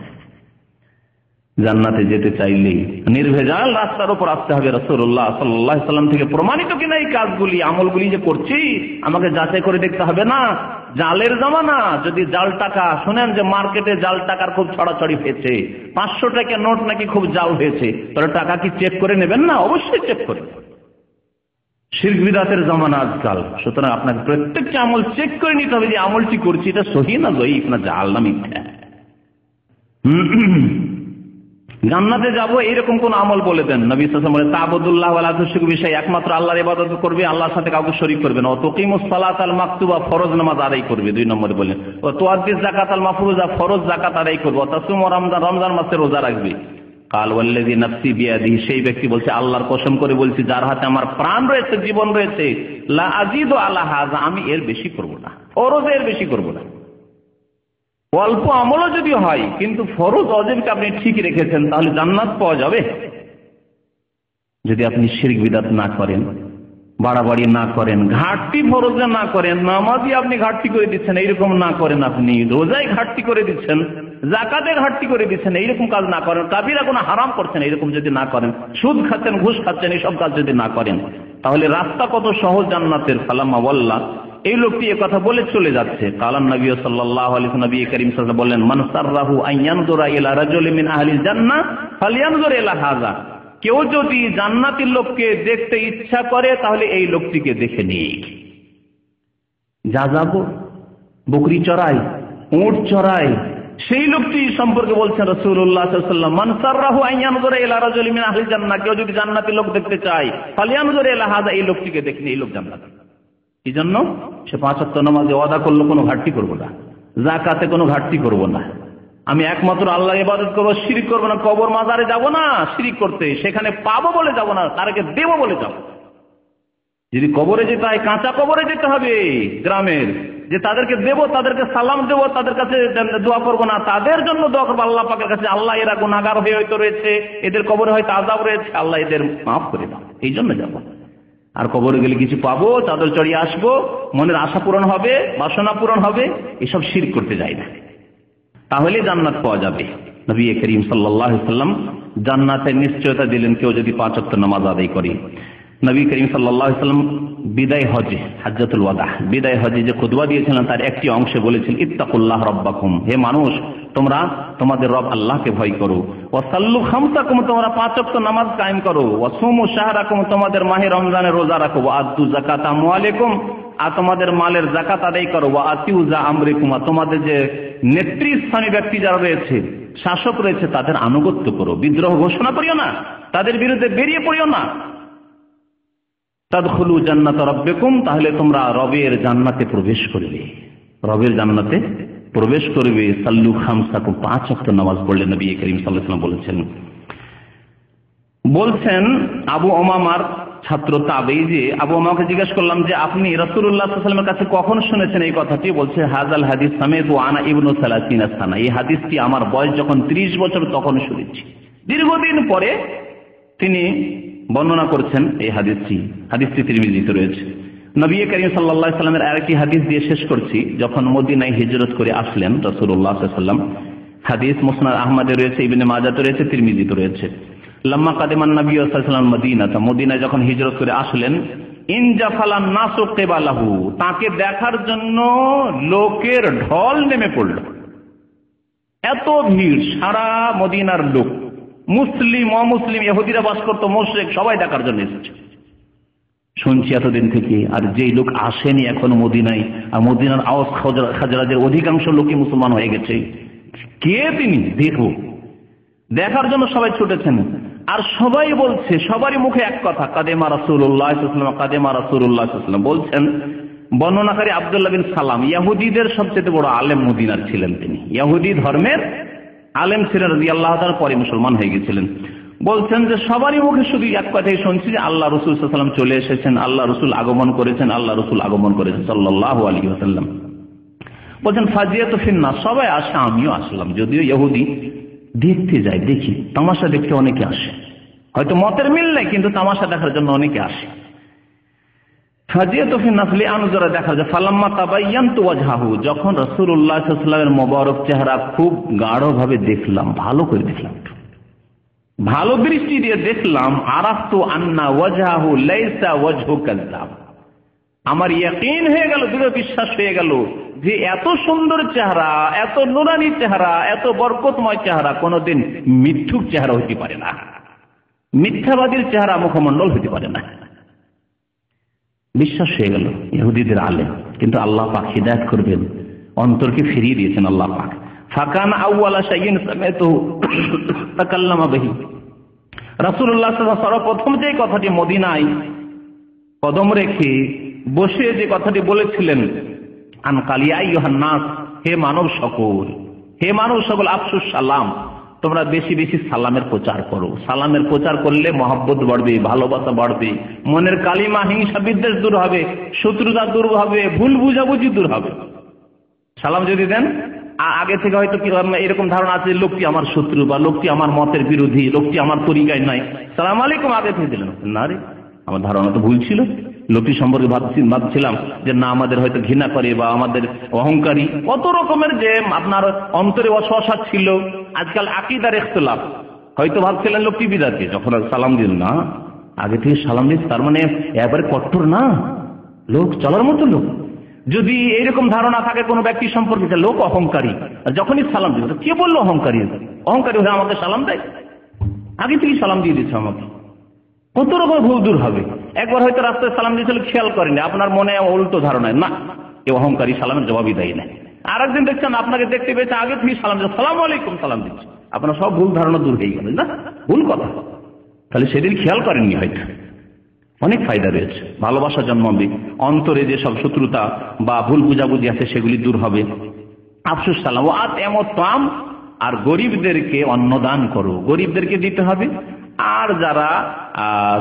জান্নাতে যেতে চাইলে নির্ভেজাল রাস্তার উপর আসতে হবে। রাসূলুল্লাহ সাল্লাল্লাহু আলাইহি ওয়াসাল্লাম থেকে প্রমাণিত কিনা এই কাজগুলি, আমলগুলি যে করছি, আমাকে যাচাই করে দেখতে হবে না। জালের জামানা, যদি জাল টাকা শুনেন যে মার্কেটে জাল টাকার খুব ছড়াছড়ি হয়েছে, 500 টাকা নোট নাকি খুব জাল হয়েছে, তাহলে টাকা কি চেক করে নেবেন না? অবশ্যই চেক করে। শিরক বিদআতের জামানা আজকাল, সুতরাং আপনাকে প্রত্যেকটা আমল চেক করে নিতে হবে যে আমলটি করছি এটা সহিহ না জয়ীফ, না জাল না মিথ্যা। জান্নাতে যাব এরকম কোন আমল বলে দেন। নবী সাল্লাল্লাহু আলাইহি ওয়াসাল্লাম বলেন তা'বুদুল্লাহ ওয়া লা তুশরিকু বিহি, একমাত্র আল্লাহর ইবাদত করবে, আল্লাহর সাথে কাউকে শরীক করবে না। ও তুকিমুস সালাতাল মাকতুবা, ফরজ নামাজ আদায় করবে। 2 নম্বরে বলেন ও তুআদ্দিস যাকাতাল মাফরুজা, ফরজ যাকাত আদায় করবে। ও তাসুম রমজান, রমজান মাসে রোজা রাখবে। কাল ওয়াল্লাযী নাফসি বিয়াদিহি, সেই ব্যক্তি বলছে আল্লাহর কসম করে বলছি যার হাতে আমার প্রাণ রয়েছে, জীবন রয়েছে, লা আজিদু আলা হাযা, আমি এর বেশি করব না, ফরজ এর বেশি করব না। অল্প আমলও যদি হয় কিন্তু ফরজ অজিবকে আপনি ঠিক রেখেছেন, তাহলে জান্নাত পাওয়া যাবে। যদি আপনি শিরক বিদআত না করেন, বাড়াবাড়ি না করেন, ঘাটতি ফরজে না করেন, নামাজই আপনি ঘাটতি করে দিচ্ছেন এইরকম না করেন, আপনি রোজায় ঘাটতি করে দিচ্ছেন, যাকাতে ঘাটতি করে দিচ্ছেন এইরকম কাজ না করেন, কাবিরা কোনো হারাম করছেন এইরকম যদি না করেন, সুদ খাচ্ছেন, ঘুষ খাচ্ছেন, এইসব কাজ যদি না করেন, তাহলে রাস্তা কত সহজ জান্নাতের। ফালাম্মা ওয়াল্লা, এই লোকটি এ কথা বলে চলে যাচ্ছে। কালান নবী সাল্লাল্লাহু আলাইহি ওয়াসাল্লাম, নবী করিম সাল্লাল্লাহু আলাইহি ওয়াসাল্লাম বললেন মান সাররাহু আন ইয়ানজুরা ইলা রাজুলিন মিন আহলিল জান্নাহ ফালইয়ানজুর ইলা হাযা, কেউ যদি জান্নাতের লোককে দেখতে ইচ্ছা করে তাহলে এই লোকটিকে দেখে নিক। যা যাবো বকরি চড়াই, উট চড়াই, সেই লোকটি সম্পর্কে বলছেন রাসূলুল্লাহ সাল্লাল্লাহু আলাইহি ওয়াসাল্লাম মান সাররাহু আন ইয়ানজুরা ইলা রাজুলিন মিন আহলিল জান্নাহ, কেউ যদি জান্নাতের লোক দেখতে চায় ফালইয়ানজুর ইলা হাযা, এই লোকটিকে দেখে, এই লোক জান্নাতে। এই জন্য সে 5 ওয়াক্ত নামাজে ওয়াদা করলো কোনো ঘাটতি করব না, যাকাতে কোনো ঘাটতি করব না, আমি একমাত্র আল্লাহর ইবাদত করব, শিরক করব না, কবর মাজারে যাব না শিরক করতে, সেখানে পাবো বলে যাব না, তারকে দেব বলে যাব। যদি কবরে যেতে হয় কাঁচা কবরে যেতে হবে গ্রামের, যে তাদেরকে দেব, তাদেরকে সালাম দেব, তাদের কাছে দোয়া করব না, তাদের জন্য দোয়া করবো আল্লাহ পাকের কাছে, আল্লাহ এরা গুনাহগার হয়ে হয়তো রয়েছে, এদের কবরে হয়তো আযাব রয়েছে, আল্লাহ এদের মাফ করে দাও, এই জন্য যাব। আর কবরে গেলে কিছু পাবো, চাদর চড়িয়ে আসবো, মনের আশা পূরণ হবে, বাসনা পূরণ হবে, এসব শিরক করতে যাই না, তাহলে জান্নাত পাওয়া যাবে। নবী করিম সাল্লাল্লাহু আলাইহি ওয়াসাল্লাম জান্নাতের নিশ্চয়তা দিলেন কেউ যদি 5 ওয়াক্ত নামাজ আদায় করে। নবী করিম সাল্লাল্লাহু আলাইহি ওয়াসাল্লাম বিদায় হজে, হাজ্জাতুল ওয়াদা, বিদায় হজে যে খুতবা দিয়েছিলেন তার একটি অংশে বলেছেন ইত্তাকুল্লাহ রাব্বাকুম, হে মানুষ তোমরা তোমাদের রব আল্লাহকে ভয় করো, ওয়া সাল্লু খামসাকুম, তোমরা 5 ওয়াক্ত নামাজ কায়েম করো, ওয়া সুমু শাহরাকুম, তোমাদের মাহে রমজানের রোজা রাখো, ওয়া আদ্দু যাকাতা আমওয়ালিকুম, আর তোমাদের মালের যাকাত আদায় করো, ওয়া আতিউ যা আমরিকুম, তোমাদের যে নেতৃস্থানীয় ব্যক্তি যারা রয়েছে, শাসক রয়েছে, তাদের আনুগত্য করো, বিদ্রোহ ঘোষণা করিও না, তাদের বিরুদ্ধে বেরিয়ে পড়িও না। তাদখুলু জান্নাত রাব্বিকুম, তাহলে তোমরা রবের জান্নাতে প্রবেশ করবে, রবের জান্নাতে প্রবেশ করবে। সাল্লু খামসাকুম, 5 ওয়াক্ত নামাজ পড়লে নবী করিম সাল্লাল্লাহু আলাইহি ওয়াসাল্লাম বলছেন আবু উমামার ছাত্র তাবেঈ, যে আবু উমামাকে জিজ্ঞেস করলাম যে আপনি রাসূলুল্লাহ সাল্লাল্লাহু আলাইহি ওয়াসাল্লামের কাছে কখন শুনেছেন এই কথাটি? বলছে হাযাল হাদিস সামিতু আনা ইবনু 30 সানা, এই হাদিসটি আমার বয়স যখন 30 বছর তখন শুনেছি। দীর্ঘদিন পরে তিনি বর্ণনা করছেন এই হাদিসটি, হাদিসটি তিরমিজিতে রয়েছে। নবী করিম সাল্লাল্লাহু আলাইহি ওয়াসাল্লামের আরেকটি হাদিস দিয়ে শেষ করছি। যখন মদিনায় হিজরত করে আসলেন রাসূলুল্লাহ সাল্লাল্লাহু আলাইহি ওয়াসাল্লাম, হাদিস মুসনাদ আহমদে রয়েছে, ইবনে মাজাতে রয়েছে, তিরমিজিতে রয়েছে। লাম্মা কাদিমান নবী সাল্লাল্লাহু আলাইহি ওয়াসাল্লাম মদিনাতে, মদিনায় যখন হিজরত করে আসলেন, ইনজাফালান নাসু কিবালাহু, তাকে দেখার জন্য লোকের ঢল নেমে পড়ল, এত ভিড়, সারা মদিনার লোক, মুসলিম অমুসলিম, ইহুদিরা বাস করতো, মুশরিক, সবাই দেখার জন্য এসেছে। শুনছি এতদিন থেকে, আর যেই লোক আসেনি এখন মদিনায়, আর মদিনার আওস খাজরাজের অধিকাংশ লোকই মুসলমান হয়ে গেছে, কে তিনি দেখো, দেখার জন্য সবাই ছুটেছেন। আর সবাই বলছে, সবারই মুখে এক কথা, কাদেমা রাসূলুল্লাহ সাল্লাল্লাহু আলাইহি ওয়াসাল্লাম, কাদেমা রাসূলুল্লাহ সাল্লাল্লাহু আলাইহি ওয়াসাল্লাম। বলছেন বর্ণনাকারী আব্দুল্লাহ বিন সালাম, ইহুদিদের সবচেয়ে বড় আলেম মদিনার ছিলেন তিনি, ইহুদি ধর্মের আলেম ছিলেন, রাদিয়াল্লাহু তাআলা, পরে মুসলমান হয়ে গেছিলেন। বলছেন যে সবারই মুখে শুধু এক কথাই শুনছি যে আল্লাহ রাসূল সাল্লাল্লাহু আলাইহি ওয়াসাল্লাম চলে এসেছেন, আল্লাহ রাসূল আগমন করেছেন, আল্লাহ রাসূল আগমন করেছেন সাল্লাল্লাহু আলাইহি ওয়াসাল্লাম। বলছেন ফাজিয়াতু ফিন্নাস, সবাই আসে, আমিও আসলাম, যদিও ইহুদি, দেখতে যাই, দেখি, তামাশা দেখতে অনেকে আসে, হয়তো মতের মিল নেই কিন্তু তামাশা দেখার জন্য অনেকে আসে। ফাজিয়াতু ফিন্নাস লিআনজুরা, দেখা যায়। ফালাম্মা তাবায়্যানতু ওয়াজহাহু, যখন রাসূলুল্লাহ সাল্লাল্লাহু আলাইহি ওয়াসাল্লামের মোবারক চেহারা খুব গাঢ়ভাবে দেখলাম, ভালো করে দেখলাম, ভালো দৃষ্টি দিয়ে দেখলাম, আরাফতু আন্না ওয়াজহাহু লাইসা ওয়াজহু কাযযাব, আমার ইয়াকিন হয়ে গেল, দৃঢ় বিশ্বাস হয়ে গেল যে এত সুন্দর চেহারা, এত নুরানি চেহারা, এত বরকতময় চেহারা কোনদিন মিথ্যুক চেহারা হতে পারে না, মিথ্যাবাদীর চেহারা, মুখমণ্ডল হতে পারে না। বিশ্বাস হয়ে গেল ইহুদিদের আলেম, কিন্তু আল্লাহ পাক হিদায়াত করবেন, অন্তরকে ফিরিয়ে দিয়েছেন আল্লাহ পাক। ফাকান আউওয়ালা শাইইন সামিআতুহু তাকাল্লামা বিহি। রাসূলুল্লাহ সাল্লাল্লাহু আলাইহি ওয়াসাল্লাম সর্বপ্রথম যে কথাটি মদিনায় কদম রেখে বসে যে কথাটি বলেছিলেন, আন কালিয়া আইয়ুহান নাস, হে মানব সকল, হে মানব সকল, আফসুস সালাম, তোমরা বেশি বেশি সালামের প্রচার করো। সালামের প্রচার করলে মহব্বত বাড়বে, ভালোবাসা বাড়বে, মনের কালিমা হিংসা বিদ্বেষ দূর হবে, শত্রুতা দূর হবে, ভুল বুঝাবুঝি দূর হবে। সালাম যদি দেন, আগে থেকে হয়তো কি এরকম ধারণা আছে লোকটি আমার শত্রু বা লোকটি আমার মতের বিরোধী, লোকটি আমার তরিকায় নাই, সালাম আলাইকুম আগে থেকে দিলেন, না রে আমার ধারণা তো ভুল ছিল, লোকটি সম্পর্কে ভাবছিলাম যে না আমাদের হয়তো ঘৃণা করে বা আমাদের অহংকারী, কত রকমের যে আপনার অন্তরে অসহসা ছিল। আজকাল আকীদার ইখতিলাফ, হয়তো ভাবছিলেন লোকটি বিদাতি, যখন সালাম দিল না আগে থেকে সালাম দিন, তার মানে একবারে কঠোর না, লোক চলার মতো লোক। যদি এইরকম ধারণা থাকে কোনো ব্যক্তি সম্পর্কে যে লোক অহংকারী, যখনই সালাম দিল, কে বললো অহংকারী? অহংকারী হয়ে আমাকে সালাম দেয়, আগে থেকে সালাম দিয়ে দিচ্ছে আমাকে, কত রকম ভুল দূর হবে। একবার হয়তো রাস্তায় সালাম দিয়েছিল, খেয়াল করেনি, আপনার মনে উল্টো ধারণায় না এ অহংকারী, সালামের জবাবই দেয় না। আর একদিন দেখছেন আপনাকে দেখতে পেয়েছে, আগে থেকে সালাম দিচ্ছে, সালাম আলাইকুম সালাম দিচ্ছে, আপনার সব ভুল ধারণা দূর হয়ে গেল, না ভুল কথা, তাহলে সেদিন খেয়াল করেননি হয়তো। অনেক ফায়দা রয়েছে, ভালোবাসা জন্মাবে, অন্তরে যে সব শত্রুতা বা ভুল বুঝাবুঝি আছে সেগুলি দূর হবে। আফসুস সালাম আত এমতাম, আর গরিবদেরকে অন্নদান করো, গরিবদেরকে দিতে হবে। আর যারা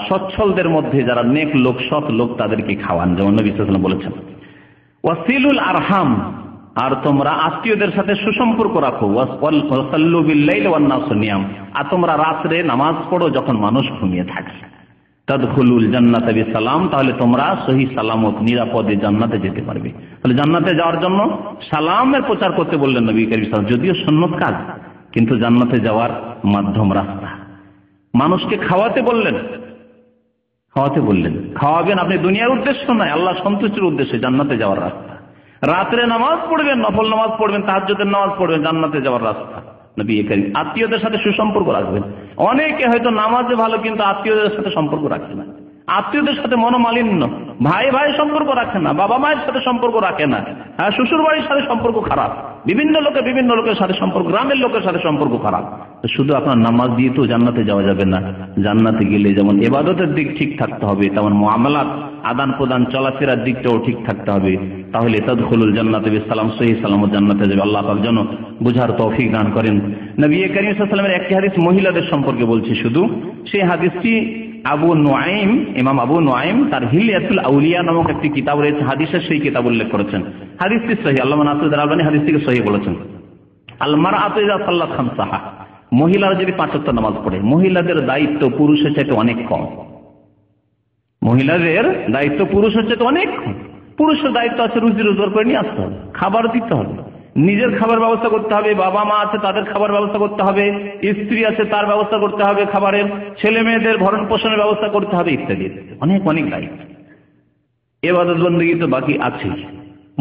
সচ্ছলদের মধ্যে যারা নেক লোক, সৎ লোক, তাদেরকে খাওয়ান, যেমন নবী সাল্লাল্লাহু আলাইহি ওয়াসাল্লাম বলেছেন। ওয়াসিলুল আরহাম, আর তোমরা আত্মীয়দের সাথে সুসম্পর্ক রাখো। ওয়াসাল্লু বিল-লাইলি ওয়ান-নাসু নিয়াম, আর তোমরা রাতে নামাজ পড়ো যখন মানুষ ঘুমিয়ে থাকে। তাদখুলুল জান্নাতা বিসালাম, তাহলে তোমরা সহি সালামত নিরাপদে জান্নাতে যেতে পারবে। তাহলে জান্নাতে যাওয়ার জন্য সালামের প্রচার করতে বললেন নবী করিম সাল্লাল্লাহু আলাইহি ওয়াসাল্লাম, যদিও সুন্নত কাজ, কিন্তু জান্নাতে যাওয়ার মাধ্যম রাস্তা। মানুষকে খাওয়াতে বললেন, খাওয়াবেন আপনি দুনিয়ার উদ্দেশ্য নয়, আল্লাহ সন্তুষ্টির উদ্দেশ্যে, জান্নাতে যাওয়ার রাস্তা। রাত্রে নামাজ পড়বেন, নফল নামাজ পড়বেন, তাহাজ্জুদের নামাজ পড়বেন, জান্নাতে যাওয়ার রাস্তা। নবী করিম আত্মীয়দের সাথে সুসম্পর্ক রাখবেন। অনেকে হয়তো নামাজে ভালো, কিন্তু আত্মীয়দের সাথে সম্পর্ক রাখে না, আত্মীয়দের সাথে মনোমালিন্য, ভাই ভাই সম্পর্ক রাখে না, বাবা মায়ের সাথে সম্পর্ক রাখে না, শ্বশুর বাড়ির সাথে সম্পর্ক খারাপ, বিভিন্ন লোকের সাথে সম্পর্ক, গ্রামের লোকের সাথে সম্পর্ক খারাপ। শুধু আপনার নামাজ দিয়ে তো জান্নাতে যাওয়া যাবে না। জান্নাতে গেলে যেমন ইবাদতের দিক ঠিক থাকতে হবে, তেমন মুআমালাত, আদান প্রদান, চলাফেরার দিকটাও ঠিক থাকতে হবে। তাহলে তাদখুলুল জান্নাতা বিসালাম, সহি সালামত জান্নাতে যাবে। আল্লাহ পাক যেন বুঝার তৌফিক দান করেন। নবী করিম সাল্লাল্লাহু আলাইহি ওয়াসাল্লামের একটি হাদিস মহিলাদের সম্পর্কে বলছি শুধু, সেই হাদিসটি আবু নুআইম, ইমাম আবু নুআইম তার হিলিয়াতুল আউলিয়া নামক একটি কিতাব রয়েছে, হাদিসের সেই কিতাব উল্লেখ করেছেন। হাদিসটি সহিহ, আল্লামা নাসিরুদ্দিন আলবানী হাদিসটিকে সহিহ বলেছেন। আল মারআতু ইযা সাল্লাত খামসাহা, মহিলারা যদি 5 ওয়াক্ত নামাজ পড়ে, মহিলাদের দায়িত্ব পুরুষের চাইতে অনেক কম। মহিলাদের দায়িত্ব পুরুষের চাইতে অনেক কম। পুরুষের দায়িত্ব আছে রুজি রোজগার করে নিয়ে আসতে হবে, খাবার দিতে হবে, নিজের খাবার ব্যবস্থা করতে হবে, বাবা মা আছে তাদের খাবার ব্যবস্থা করতে হবে, স্ত্রী আছে তার ব্যবস্থা করতে হবে খাবারের, ছেলে মেয়েদের ভরণ পোষণের ব্যবস্থা করতে হবে, ইত্যাদি অনেক অনেক দায়িত্ব। ইবাদত বন্দেগী তো বাকি আছে।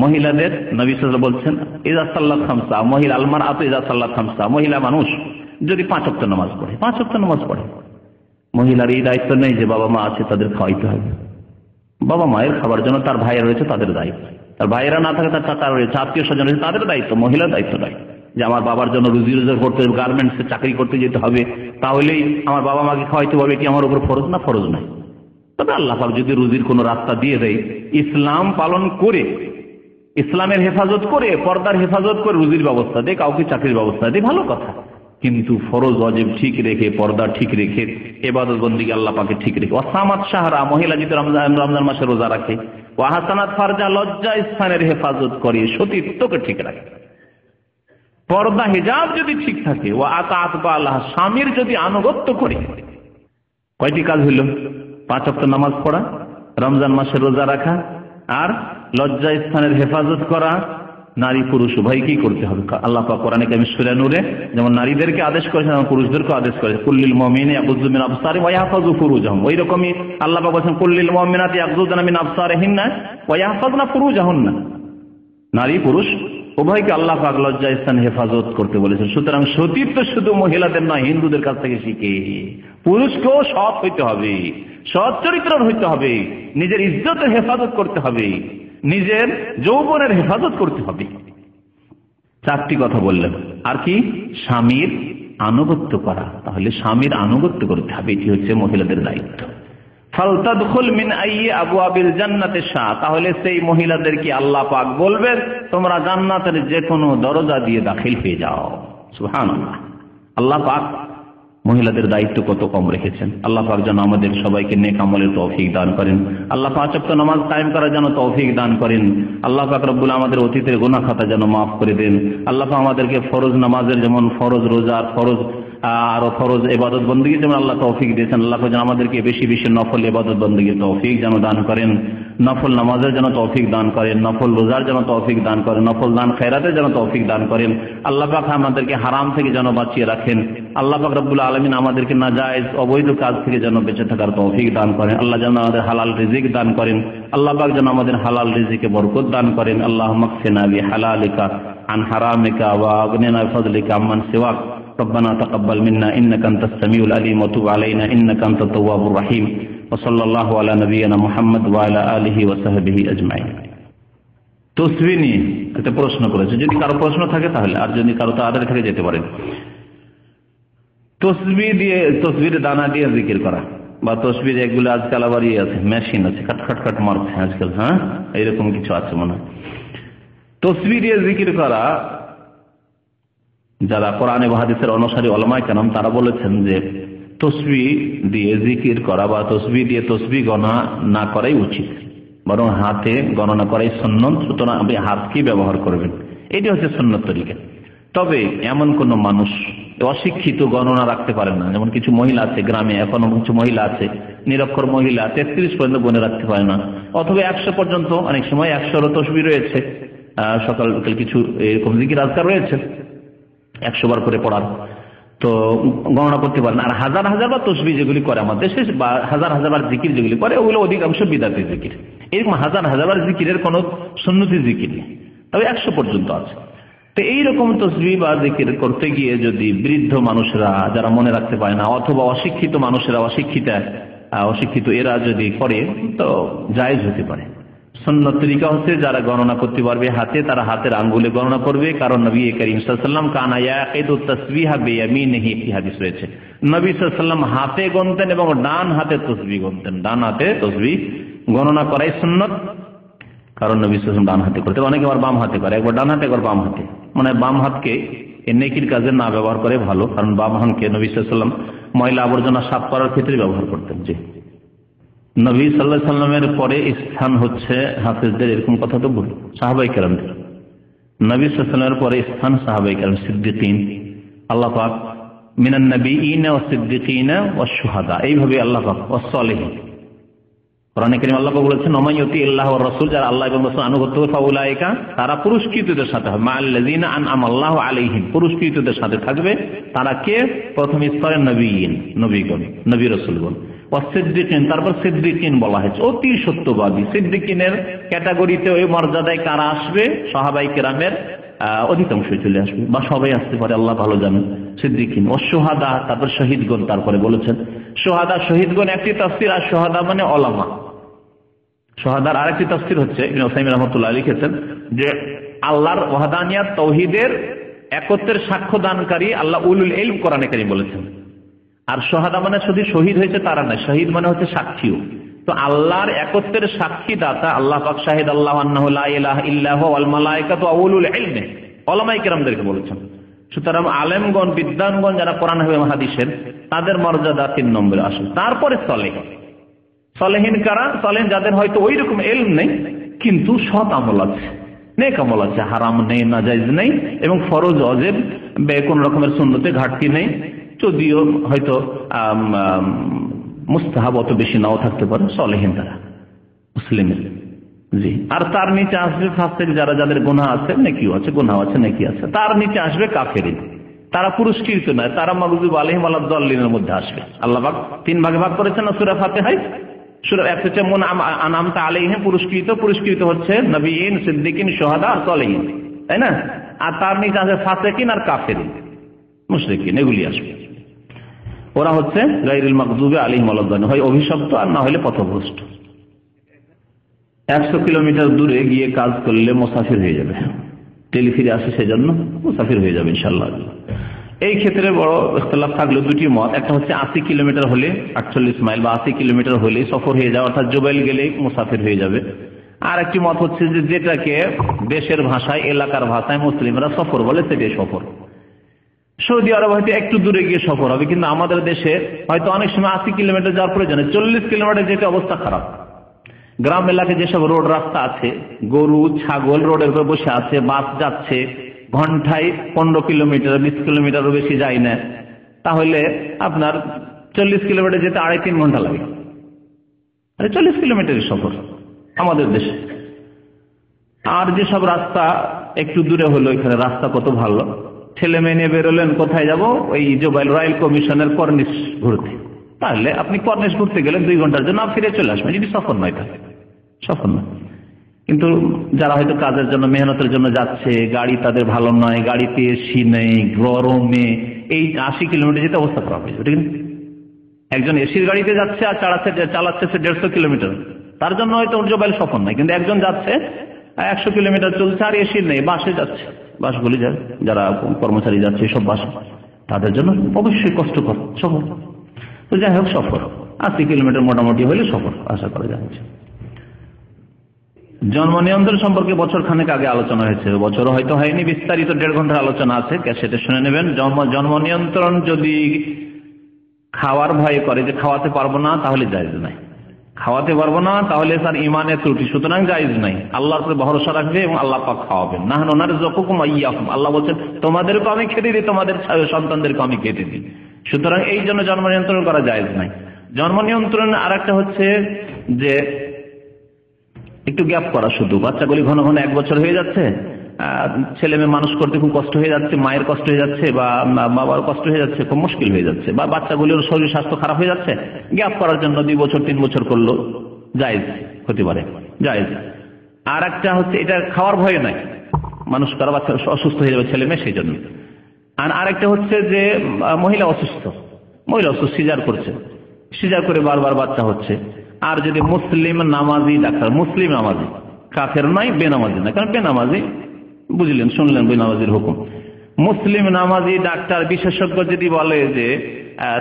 মহিলাদের নবী সাল্লাল্লাহু আলাইহি ওয়াসাল্লাম বলছেন ইযা সাল্লাত খামসা, মহিলা আল মারআতু ইযা সাল্লাত খামসা, মহিলা মানুষ যদি 5 ওয়াক্ত নামাজ পড়ে, 5 ওয়াক্ত নামাজ পড়ে, মহিলার এই দায়িত্ব নেই যে বাবা মা আছে তাদের খাওয়াইতে হবে। বাবা মায়ের খাবার জন্য তার ভাইয়েরা রয়েছে, তাদের দায়িত্ব। তার ভাইয়েরা না থাকে তার চাচা রয়েছে, আত্মীয় স্বজন রয়েছে, তাদের দায়িত্ব। মহিলার দায়িত্ব নয় যে আমার বাবার জন্য রুজি রোজগার করতে হবে, গার্মেন্টসে চাকরি করতে যেতে হবে, তাহলেই আমার বাবা মাকে খাওয়াইতে পারবে, এটি আমার উপর ফরজ না, ফরজ নয়। তবে আল্লাহ পাক যদি রুজির কোনো রাস্তা দিয়ে দেয়, ইসলাম পালন করে, ইসলামের হেফাজত করে, পর্দার হেফাজত করে রুজির ব্যবস্থা দেয়, কাউকে চাকরির ব্যবস্থা দেয়, ভালো কথা। কিন্তু ফরজ ওয়াজিব ঠিক রেখে, পর্দা ঠিক রেখে, ইবাদত বন্দেগী আল্লাহ পাকে ঠিক রেখে। ওয়াসামাত শাহরা, মহিলা যদি রমজান মাসে রোজা রাখে, ওয়াহাসানাত ফারজা, লজ্জা স্থানের হেফাজত করে, সতীত্বকে ঠিক রাখে, পর্দা হিজাব যদি ঠিক থাকে, ওয়া আতাআত বালাহ, স্বামীর যদি আনুগত্য করে, কয়টি কাজ হইল? 5 ওয়াক্ত নামাজ পড়া, রমজান মাসে রোজা রাখা, আর লজ্জা স্থানের হেফাজত করা। নারী পুরুষ উভয়কেই করতে হবে। আল্লাহ পাক কোরআনে কারিমে সূরা নূরে যেমন নারীদেরকে আদেশ করেছেন, এবং পুরুষদেরকেও আদেশ করেছেন, কুল্লিল মুমিনিনা ইয়াগুযু মিন আবসারিহিম ওয়া ইয়াহফাযু ফুরুজাহুম। ওই রকমই আল্লাহ পাক বলেছেন কুল্লিল মুমিনাতি ইয়াগুযুনা মিন আবসারিহিন্না ওয়া ইয়াহফাযনা ফুরুজাহুন্না। নারী পুরুষ উভয়কে আল্লাহ পাক লজ্জা স্থান হেফাজত করতে বলেছেন। সুতরাং সতীত্ব শুধু মহিলাদের নয়, হিন্দুদের কাছ থেকে শিখে পুরুষকেও সৎ হইতে হবে, সৎ চরিত্রের হইতে হবে, নিজের ইজ্জতের হেফাজত করতে হবে, নিজের যৌবনের হেফাজত করতে হবে। 4টি কথা বললেন। আর কি স্বামীর আনুগত্য করা। তাহলে স্বামীর আনুগত্য করতে হবে, এটি হচ্ছে মহিলাদের দায়িত্ব। ফালতাদখুল মিন আইয়ি আবওয়াবিল জান্নাতি শা, তাহলে সেই মহিলাদেরকে আল্লাহ পাক বলবেন তোমরা জান্নাতের যে কোনো দরজা দিয়ে দাখিল হয়ে যাও। সুবহানাল্লাহ। আল্লাহ পাক মহিলাদের দায়িত্ব কত কম রেখেছেন। আল্লাহ পাক যেন আমাদের সবাইকে নেক আমলের তৌফিক দান করেন। আল্লাহ পাক ৫ ওয়াক্ত নামাজ কায়েম করার যেন তৌফিক দান করেন। আল্লাহ পাক রব্বুল আমাদের অতীতের গুনাহ খাতা যেন মাফ করে দেন। আল্লাহ পাক আমাদেরকে ফরজ নামাজের যেমন ফরজ রোজার ফরজ আরো ফরজ ইবাদত বন্দেগী যেমন আল্লাহ তৌফিক দিয়েছেন, আল্লাহ পাক যেন আমাদেরকে বেশি বেশি নফল ইবাদত বন্দেগীর তৌফিক যেন দান করেন, নফল নামাজের যেন তৌফিক দান করেন, নফল রোজার যেন তৌফিক দান করেন, নফল দান খেরাতের যেন তৌফিক দান করেন। আল্লাহ পাক আমাদেরকে হারাম থেকে যেন বাঁচিয়ে রাখেন। আল্লাহ পাক রব্বুল আলামিন আমাদেরকে নাজায়েজ অবৈধ কাজ থেকে যেন বেঁচে থাকার তৌফিক দান করেন। আল্লাহ যেন আমাদের হালাল রিজিক দান করেন। আল্লাহ পাক যেন আমাদের হালাল রিজিকে বরকত দান করেন। আল্লাহুম্মা কফিনা বিহালালিকা আন হারামিকা ওয়া আগনিনা বিফadlika আম্মান সিওয়াক। ربنا تقبل منا إنك أنت السميع العليم وتب علينا إنك أنت التواب الرحيم وصلى الله على نبينا محمد وعلى آله وصحبه أجمعين। তসবিহ নিয়ে একটা প্রশ্ন করেছে, যদি কারো প্রশ্ন থাকে তাহলে, আর যদি কারো তাড়াতাড়ি থেকে যেতে পারেন। তসবির দানা দিয়ে জিকির করা বা তসবির এগুলো আজকাল আবার আছে, মেশিন আছে, খাট খাট খাট মারছে আজকাল, হ্যাঁ এরকম কিছু আছে মনে হয়। তসবিহ দিয়ে জিকির করা, যারা কোরআন এবং হাদিসের অনুসারী উলামায়ে কেরাম তারা বলেছেন যে তসবিহ দিয়ে জিকির করা বা তসবিহ দিয়ে তসবিহ গণনা না করাই উচিত, বরং হাতে গণনা করাই সুন্নত। সুতরাং আপনি হাতকে ব্যবহার করবেন, এটি হচ্ছে সুন্নত তরিকা। তবে এমন কোন মানুষ অশিক্ষিত গণনা রাখতে পারে না, যেমন কিছু মহিলা আছে গ্রামে, এখনো কিছু মহিলা আছে নিরক্ষর মহিলা 33 পর্যন্ত গণে রাখতে পারে না, অথবা 100 পর্যন্ত, অনেক সময় 100 তসবিহ রয়েছে, সকাল বিকেল কিছু এরকম জিকির আজকার রয়েছে 100 বার করে পড়ার, তো গণনা করতে পারেন। আর হাজার হাজার বার তসবিহ যেগুলি করে আমাদের দেশে বা হাজার হাজার বার জিকির যেগুলি করে ওগুলো অধিকাংশ বিদাতি জিকির। এরকম হাজার হাজার বার জিকিরের কোনো সুন্নতি জিকির নেই, তবে 100 পর্যন্ত আছে। তো এইরকম তসবিহ বা জিকির করতে গিয়ে যদি বৃদ্ধ মানুষরা যারা মনে রাখতে পারে না, অথবা অশিক্ষিত মানুষেরা অশিক্ষিত এরা যদি করে তো জায়েজ হতে পারে। সুন্নত তরিকা হচ্ছে যারা গণনা করতে পারবে হাতে, তারা হাতের আঙ্গুলে গণনা করবে, কারণ নবী করিম সাল্লাল্লাহু আলাইহি ওয়াসাল্লাম কানা ইয়াকিদু তাসবিহা বিয়ামিনিহি, এই হাদিস রয়েছে। নবী সাল্লাল্লাহু আলাইহি ওয়াসাল্লাম হাতে গণতেন এবং ডান হাতে তসবিহ গণতেন। ডান হাতে তসবিহ গণনা করাই সুন্নত, কারণ নবী সাল্লাল্লাহু আলাইহি ওয়াসাল্লাম ডান হাতে করতেন। অনেকে আবার বাম হাতে করে, একবার ডান হাতে একবার বাম হাতে, মানে বাম হাতকে নেকির কাজে না ব্যবহার করে ভালো, কারণ বাম হাতকে নবী সাল্লাল্লাহু আলাইহি ওয়াসাল্লাম ময়লা আবর্জনা সাফ করার ক্ষেত্রে ব্যবহার করতেন। জি, নবী সাল্লাল্লাহু আলাইহি ওয়াসাল্লামের পরে স্থান হচ্ছে হাফেজদের, এরকম কথা তো বলি সাহাবায়ে কেরামদের। নবী সাল্লাল্লাহু আলাইহি ওয়াসাল্লামের পরে স্থান সাহাবায়ে কেরাম, সিদ্দিকিন। আল্লাহ পাক মিনান নবিয়িনা ওয়াস সিদ্দিকিনা ওয়াস শুহাদা, এইভাবে আল্লাহ পাক ওয়াস সালিহিন। কোরআনে কারীমে আল্লাহ পাক বলেছেন ওমাইয়ুতি আল্লাহ ওয়ার রাসূল, যারা আল্লাহ এবং রাসূল আনুগত্য করে ফাউলাইকা, তারা পুরস্কৃতদের সাথে হবে। মাআল্লাযিনা আনআমাল্লাহু আলাইহিম, পুরস্কৃতদের সাথে থাকবে। তারা কে? প্রথম স্তরের নবীন, নবীগণ, নবী রাসূলগণ। সিদ্দিকিন, তারপর সিদ্দিকিন বলা হয়েছে অতি সত্যবাদী। সিদ্দিকিনের ক্যাটাগরিতে ওই মর্যাদায় কারা আসবে? সাহাবায়ে কেরামের অধিকাংশই চলে আসবে, বা সবাই আসতে পারে, আল্লাহ ভালো জানেন। সিদ্দিকিন ও শুহাদা, তারপর শহীদগণ, তারপরে বলেছেন শুহাদা শহীদগণ একটি তাফসীর, আর শুহাদা মানে ওলামা। শুহাদার আরেকটি তাফসীর হচ্ছে ইবনে উসাইমিন রাহমাতুল্লাহ আলাইহি লিখেছেন যে আল্লাহর ওয়াহদানিয়াত তাওহীদের একত্বের সাক্ষ্য দানকারী আল্লাহ উলুল ইলম কোরআনে কারীম বলেছেন। আর শাহাদা মানে শুধু শহীদ হয়েছে তারা নয়, শহীদ মানে হচ্ছে সাক্ষীও। তো আল্লাহর একত্বের সাক্ষী দাতা আল্লাহ পাক শাহিদ আল্লাহু আন্নাহু লা ইলাহা ইল্লা হুয়া ওয়াল মালায়েকাতু ওয়া উলুল ইলমি, উলামায়ে কেরামদেরকে বলেছেন। সুতরাং আলেমগণ, বিদ্বানগণ যারা কোরআন এবং হাদিসের, তাদের মর্যাদা 3 নম্বরে আসে। তারপরে সালেহ, সালেহিন কারা? সালেহিন যাদের হয়তো ওই রকম ইলম নেই কিন্তু সৎ আমল আছে, নেক আমল আছে, হারাম নেই, নাজায়েজ নেই, এবং ফরজ ওয়াজিব কোন রকমের সুন্নতে ঘাটতি নেই, যদিও হয়তো মুস্তাহাব অত বেশি নাও থাকতে পারে। সালেহিন তারা মুসলিমের। জি, আর তার নিচে আসবে ফাসিক, যারা যাদের গুনাহ আছে, নেকিও আছে, গুনাহ আছে, নেকি আছে। তার নিচে আসবে কাফেরিন, তারা পুরস্কৃত নয়, তারা মাগযুব আলাইহিম ওয়ালাদ দাল্লিনের মধ্যে আসবে। আল্লাহ পাক 3 ভাগে ভাগ করেছেন না সূরা ফাতিহায়। সূরা এক হচ্ছে আনআমতা আলাইহিম, পুরস্কৃত হচ্ছে নবিয়িন, সিদ্দিকিন, শুহাদা আর সালেহিন, তাই না? আর তার নিচে আছে ফাসিকিন আর কাফেরিন, মুশরিকিন, এগুলি আসবে। ওরা হচ্ছে গায়রুল মাগযুবি আলাইহিম ওয়ালাদ দাল্লিন, হয় অভিশপ্ত আর না হলে পথভ্রষ্ট। 100 কিলোমিটার দূরে গিয়ে কাজ করলে মুসাফির হয়ে যাবে, টেলিফিরে আসে, সেজন্য মুসাফির হয়ে যাবে ইনশাআল্লাহ। এই ক্ষেত্রে বড় ইখতিলাফ থাকলো দুটি মত। একটা হচ্ছে 80 কিলোমিটার হলে, 48 মাইল বা 80 কিলোমিটার হলে সফর হয়ে যাওয়া, অর্থাৎ জুবাইল গেলেই মুসাফির হয়ে যাবে। আর একটি মত হচ্ছে যে যেটাকে দেশের ভাষায়, এলাকার ভাষায় মুসলিমরা সফর বলে, সেটাই সফর। সৌদি আরব হয়তো একটু দূরে গিয়ে সফর হবে, কিন্তু আমাদের দেশে হয়তো অনেক সময় 80 কিলোমিটার যাওয়ার প্রয়োজনে 40 কিলোমিটার যেতে অবস্থা খারাপ। গ্রাম এলাকায় যেসব রোড রাস্তা আছে, গরু ছাগল রোডের উপর বসে আছে, বাস যাচ্ছে ঘন্টায় 15 কিলোমিটার 20 কিলোমিটারও বেশি যায় না, তাহলে আপনার 40 কিলোমিটার যেতে 2.5-3 ঘন্টা লাগে। 40 কিলোমিটারের সফর আমাদের দেশে। আর যেসব রাস্তা একটু দূরে হলো, এখানে রাস্তা কত ভালো, ছেলে মেয়ে নিয়ে বেরোলেন, কোথায় যাব, ওই জুবাইল রয়্যাল কমিশনের কর্নিশ ঘুরতে, তাহলে আপনি কর্নিশ ঘুরতে গেলেন 2 ঘন্টার জন্য, ফিরে চলে আসবেন, যদি সফর নয় তাহলে সফর নয়। কিন্তু যারা হয়তো কাজের জন্য, মেহনতের জন্য যাচ্ছে, গাড়ি তাদের ভালো নয়, গাড়িতে এসি নেই, গরমে এই 80 কিলোমিটার যেতে অবস্থা খারাপ হয়েছে, ঠিক না? একজন এসির গাড়িতে যাচ্ছে আর চালাচ্ছে সে 150 কিলোমিটার, তার জন্য হয়তো জুবাইল সফর নাই। কিন্তু একজন যাচ্ছে 100 কিলোমিটার চলছে আর এসি নেই, বাসে যাচ্ছে, বাসগুলি যায়, যারা কর্মচারী যাচ্ছে সব বাস, তাদের জন্য অবশ্যই কষ্টকর সফর। তো যাই হোক, সফর 80 কিলোমিটার মোটামুটি হলে সফর আশা করা যাচ্ছে। জন্ম নিয়ন্ত্রণ সম্পর্কে বছর খানেক আগে আলোচনা হয়েছে, বছর হয়তো হয়নি, বিস্তারিত 1.5 ঘন্টার আলোচনা আছে, ক্যাসেটে শুনে নেবেন। জন্ম নিয়ন্ত্রণ যদি খাওয়ার ভয় করে যে খাওয়াতে পারবো না, তাহলে জায়েজ নাই। খাওয়াতে পারবো না তাহলে তার ইমানের ত্রুটি, সুতরাং জায়েজ নাই। আল্লাহর উপরে ভরসা রাখবে এবং আল্লাহ পাক খাওয়াবেন। নাহনু নারযুকুকুম ওয়া ইয়্যাকুম, আল্লাহ বলেন তোমাদেরকে আমি খেতে দিই, তোমাদের সন্তানদেরকে আমি খেতে দিই। সুতরাং এই জন্য জন্ম নিয়ন্ত্রণ করা জায়েজ নাই। জন্ম নিয়ন্ত্রণ আরেকটা হচ্ছে যে একটু গ্যাপ করা, শুধু বাচ্চাগুলি ঘন ঘন 1 বছর হয়ে যাচ্ছে, ছেলে মেয়ে মানুষ করতে খুব কষ্ট হয়ে যাচ্ছে, মায়ের কষ্ট হয়ে যাচ্ছে বা বাবার কষ্ট হয়ে যাচ্ছে, খুব মুশকিল হয়ে যাচ্ছে, বা বাচ্চাগুলির শরীর স্বাস্থ্য খারাপ হয়ে যাচ্ছে, গ্যাপ করার জন্য 2 বছর 3 বছর করলো জায়েজ হতে পারে, জায়েজ। আর একটা হচ্ছে এটা খাওয়ার ভয় নাই, মানুষ কারো বাচ্চা অসুস্থ হয়ে যাবে ছেলে মেয়ে, সেই জন্য। আর আরেকটা হচ্ছে যে মহিলা অসুস্থ, সিজার করছে, সিজার করে বারবার বাচ্চা হচ্ছে। আর যদি মুসলিম নামাজি ডাক্তার, মুসলিম নামাজি, কাফের নয়, বেনামাজি নয়, কারণ বেনামাজি বুঝলেন, শুনলেন বেনামাজির হুকুম। মুসলিম নামাজি ডাক্তার বিশেষজ্ঞ যদি বলে যে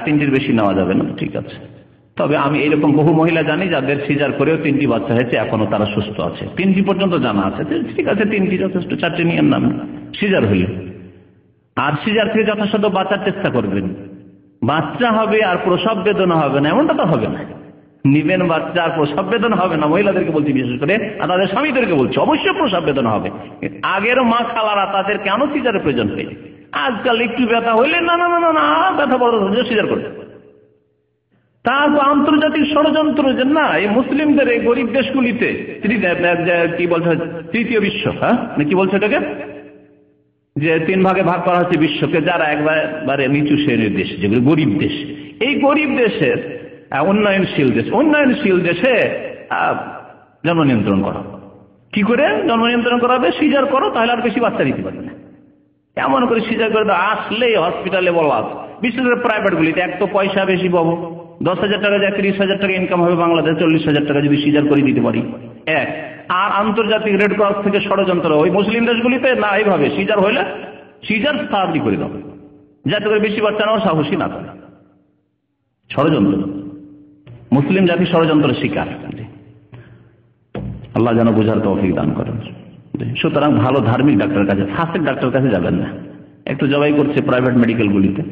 3টির বেশি নেওয়া যাবে না, ঠিক আছে। তবে আমি এরকম বহু মহিলা জানি যাদের সিজার করেও 3টি বাচ্চা হয়েছে, এখনো তারা সুস্থ আছে, 3টি পর্যন্ত জানা আছে, ঠিক আছে 3টি যথেষ্ট, 4টি নিয়ে নাম সিজার হইলে। আর সিজার থেকে যথাসাধ্য বাঁচার চেষ্টা করবেন, বাচ্চা হবে আর প্রসব বেদনা হবে না, এমনটা তো হবে না। নিবেন বাচ্চা আর প্রসব বেদনা হবে না, মহিলাদেরকে বলছি বিশেষ করে, আর তাদের স্বামীদেরকে বলছি অবশ্যই প্রসব বেদনা হবে। আগের মা খালারা তাদের কেন সিজারের প্রয়োজন হয়? আজকাল একটু ব্যথা হইলে না না না না ব্যথা বড় সিজার করে। তারপর আন্তর্জাতিক ষড়যন্ত্র যে না, এই মুসলিমদের এই গরিব দেশগুলিতে কি বলছে, 3য় বিশ্ব, হ্যাঁ কি বলছে এটাকে, যে 3 ভাগে ভাগ করা হচ্ছে বিশ্বকে, যারা একবারে নিচু শ্রেণীর দেশ, যেগুলো গরিব দেশ, এই গরিব দেশের উন্নয়নশীল দেশে জন্ম নিয়ন্ত্রণ করা। কি করে জন্ম নিয়ন্ত্রণ করা হবে? সিজার করো, তাহলে আর বেশি বাচ্চা নিতে পারবে না। এমন করে সিজার করে আসলেই হসপিটালে বলা, বিশেষ করে প্রাইভেট গুলিতে এক তো পয়সা বেশি পাবো, 10,000 টাকা যায় 30,000 টাকা ইনকাম হবে বাংলাদেশ, 40,000 টাকা যদি সিজার করে দিতে পারি। আর আন্তর্জাতিক রেড ক্রস থেকে ষড়যন্ত্র, ওই মুসলিম দেশগুলিতে না, এইভাবে সিজার হইলে সিজার তাড়াতাড়ি করে দাও, যাতে করে বেশি বাচ্চা নেওয়ার সাহসী না করে। ষড়যন্ত্র, মুসলিম জাতি ষড়যন্ত্রের শিকার। আল্লাহ যেন বুঝার তৌফিক দান করেন। সুতরাং ভালো ধার্মিক ডাক্তারের কাছে, ফাসিক ডাক্তারের কাছে যাবেন না। একটু জবাই করছে প্রাইভেট মেডিকেল গুলিতে,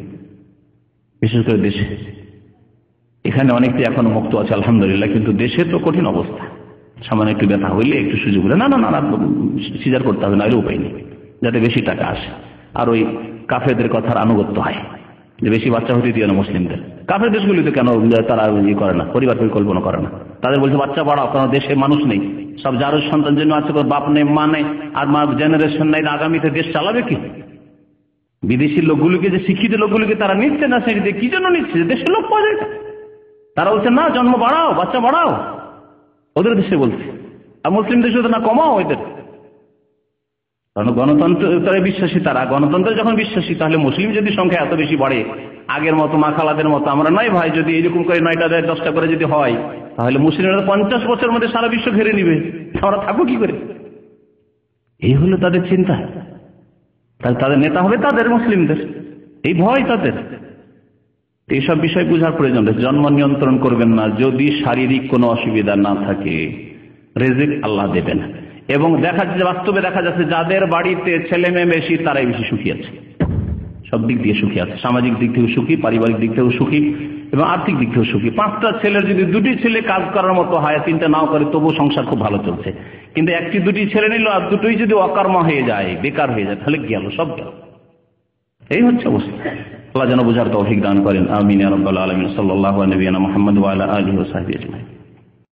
বিশেষ করে দেশে, এখানে অনেকটি এখনো মুক্ত আছে আলহামদুলিল্লাহ, কিন্তু দেশে তো কঠিন অবস্থা। সামান্য একটু ব্যথা হইলে একটু সুযোগ হলে না না না সিজার করতে হবে, না এর উপায় নেই, যাতে বেশি টাকা আসে। আর ওই কাফেরদের কথার আনুগত্য হয় যে বেশি বাচ্চা হতে দিও না মুসলিমদের। কাফের দেশগুলিতে কেন তারা করে না, পরিবার পরিকল্পনা করে না, তাদের বলছে বাচ্চা বাড়াও, কারণ দেশে মানুষ নেই, সব যার সন্তান জন্য আছে, বাপ নেই, মা নেই, আর মা জেনারেশন নেই, আগামীতে দেশ চালাবে কি? বিদেশি লোকগুলিকে, যে শিক্ষিত লোকগুলিকে তারা নিচ্ছে না, সেটি কি জন্য নিচ্ছে? দেশের লোক পাওয়া যায়, তারা বলছে না জন্ম বাড়াও, বাচ্চা বাড়াও, ওদের দেশে বলছে। আর মুসলিম দেশে তো না, কমাও এদের, কারণ গণতন্ত্রে বিশ্বাসী তারা। গণতন্ত্রে যখন বিশ্বাসী, তাহলে মুসলিম যদি সংখ্যা এত বেশি বাড়ে, আগের মতো মা খালাদের মতো আমরা নয় ভাই, যদি এরকম করে 9টা 10টা করে যদি হয়, তাহলে মুসলিমরা 50 বছরের মধ্যে সারা বিশ্ব ঘিরে নিবে, আমরা থাকবো কি করে? এই হলো তাদের চিন্তা। তাদের নেতা হবে তাদের মুসলিমদের, এই ভয় তাদের। এইসব বিষয় বোঝার প্রয়োজন রয়েছে। জন্ম নিয়ন্ত্রণ করবেন না যদি শারীরিক কোনো অসুবিধা না থাকে, রিজিক আল্লাহ দেবেন। এবং বাস্তবে দেখা যাচ্ছে যাদের বাড়িতে ছেলে মেয়ে বেশি তারাই বেশি সুখী আছে, সব দিক দিয়ে সুখী আছে, সামাজিক দিক থেকেও সুখী, পারিবারিক দিক থেকেও সুখী এবং আর্থিক দিক থেকেও সুখী। 5টা ছেলের যদি 2টি ছেলে কাজ করার মতো হয়, 3টা নাও করে, তবু সংসার খুব ভালো চলছে। কিন্তু 1টি 2টি ছেলে নিল আর 2টোই যদি অকর্ম হয়ে যায়, বেকার হয়ে যায়, তাহলে গেল, সব গেল। এই হচ্ছে অবস্থা। আল্লাহ যেন বোঝার তৌফিক দান করেন। আমিন ইয়া রাব্বাল আলামিন। সাল্লাল্লাহু আলা নবিয়িনা মুহাম্মদ ওয়া আলা আলিহি ওয়া সাহবিহি আজমাইন।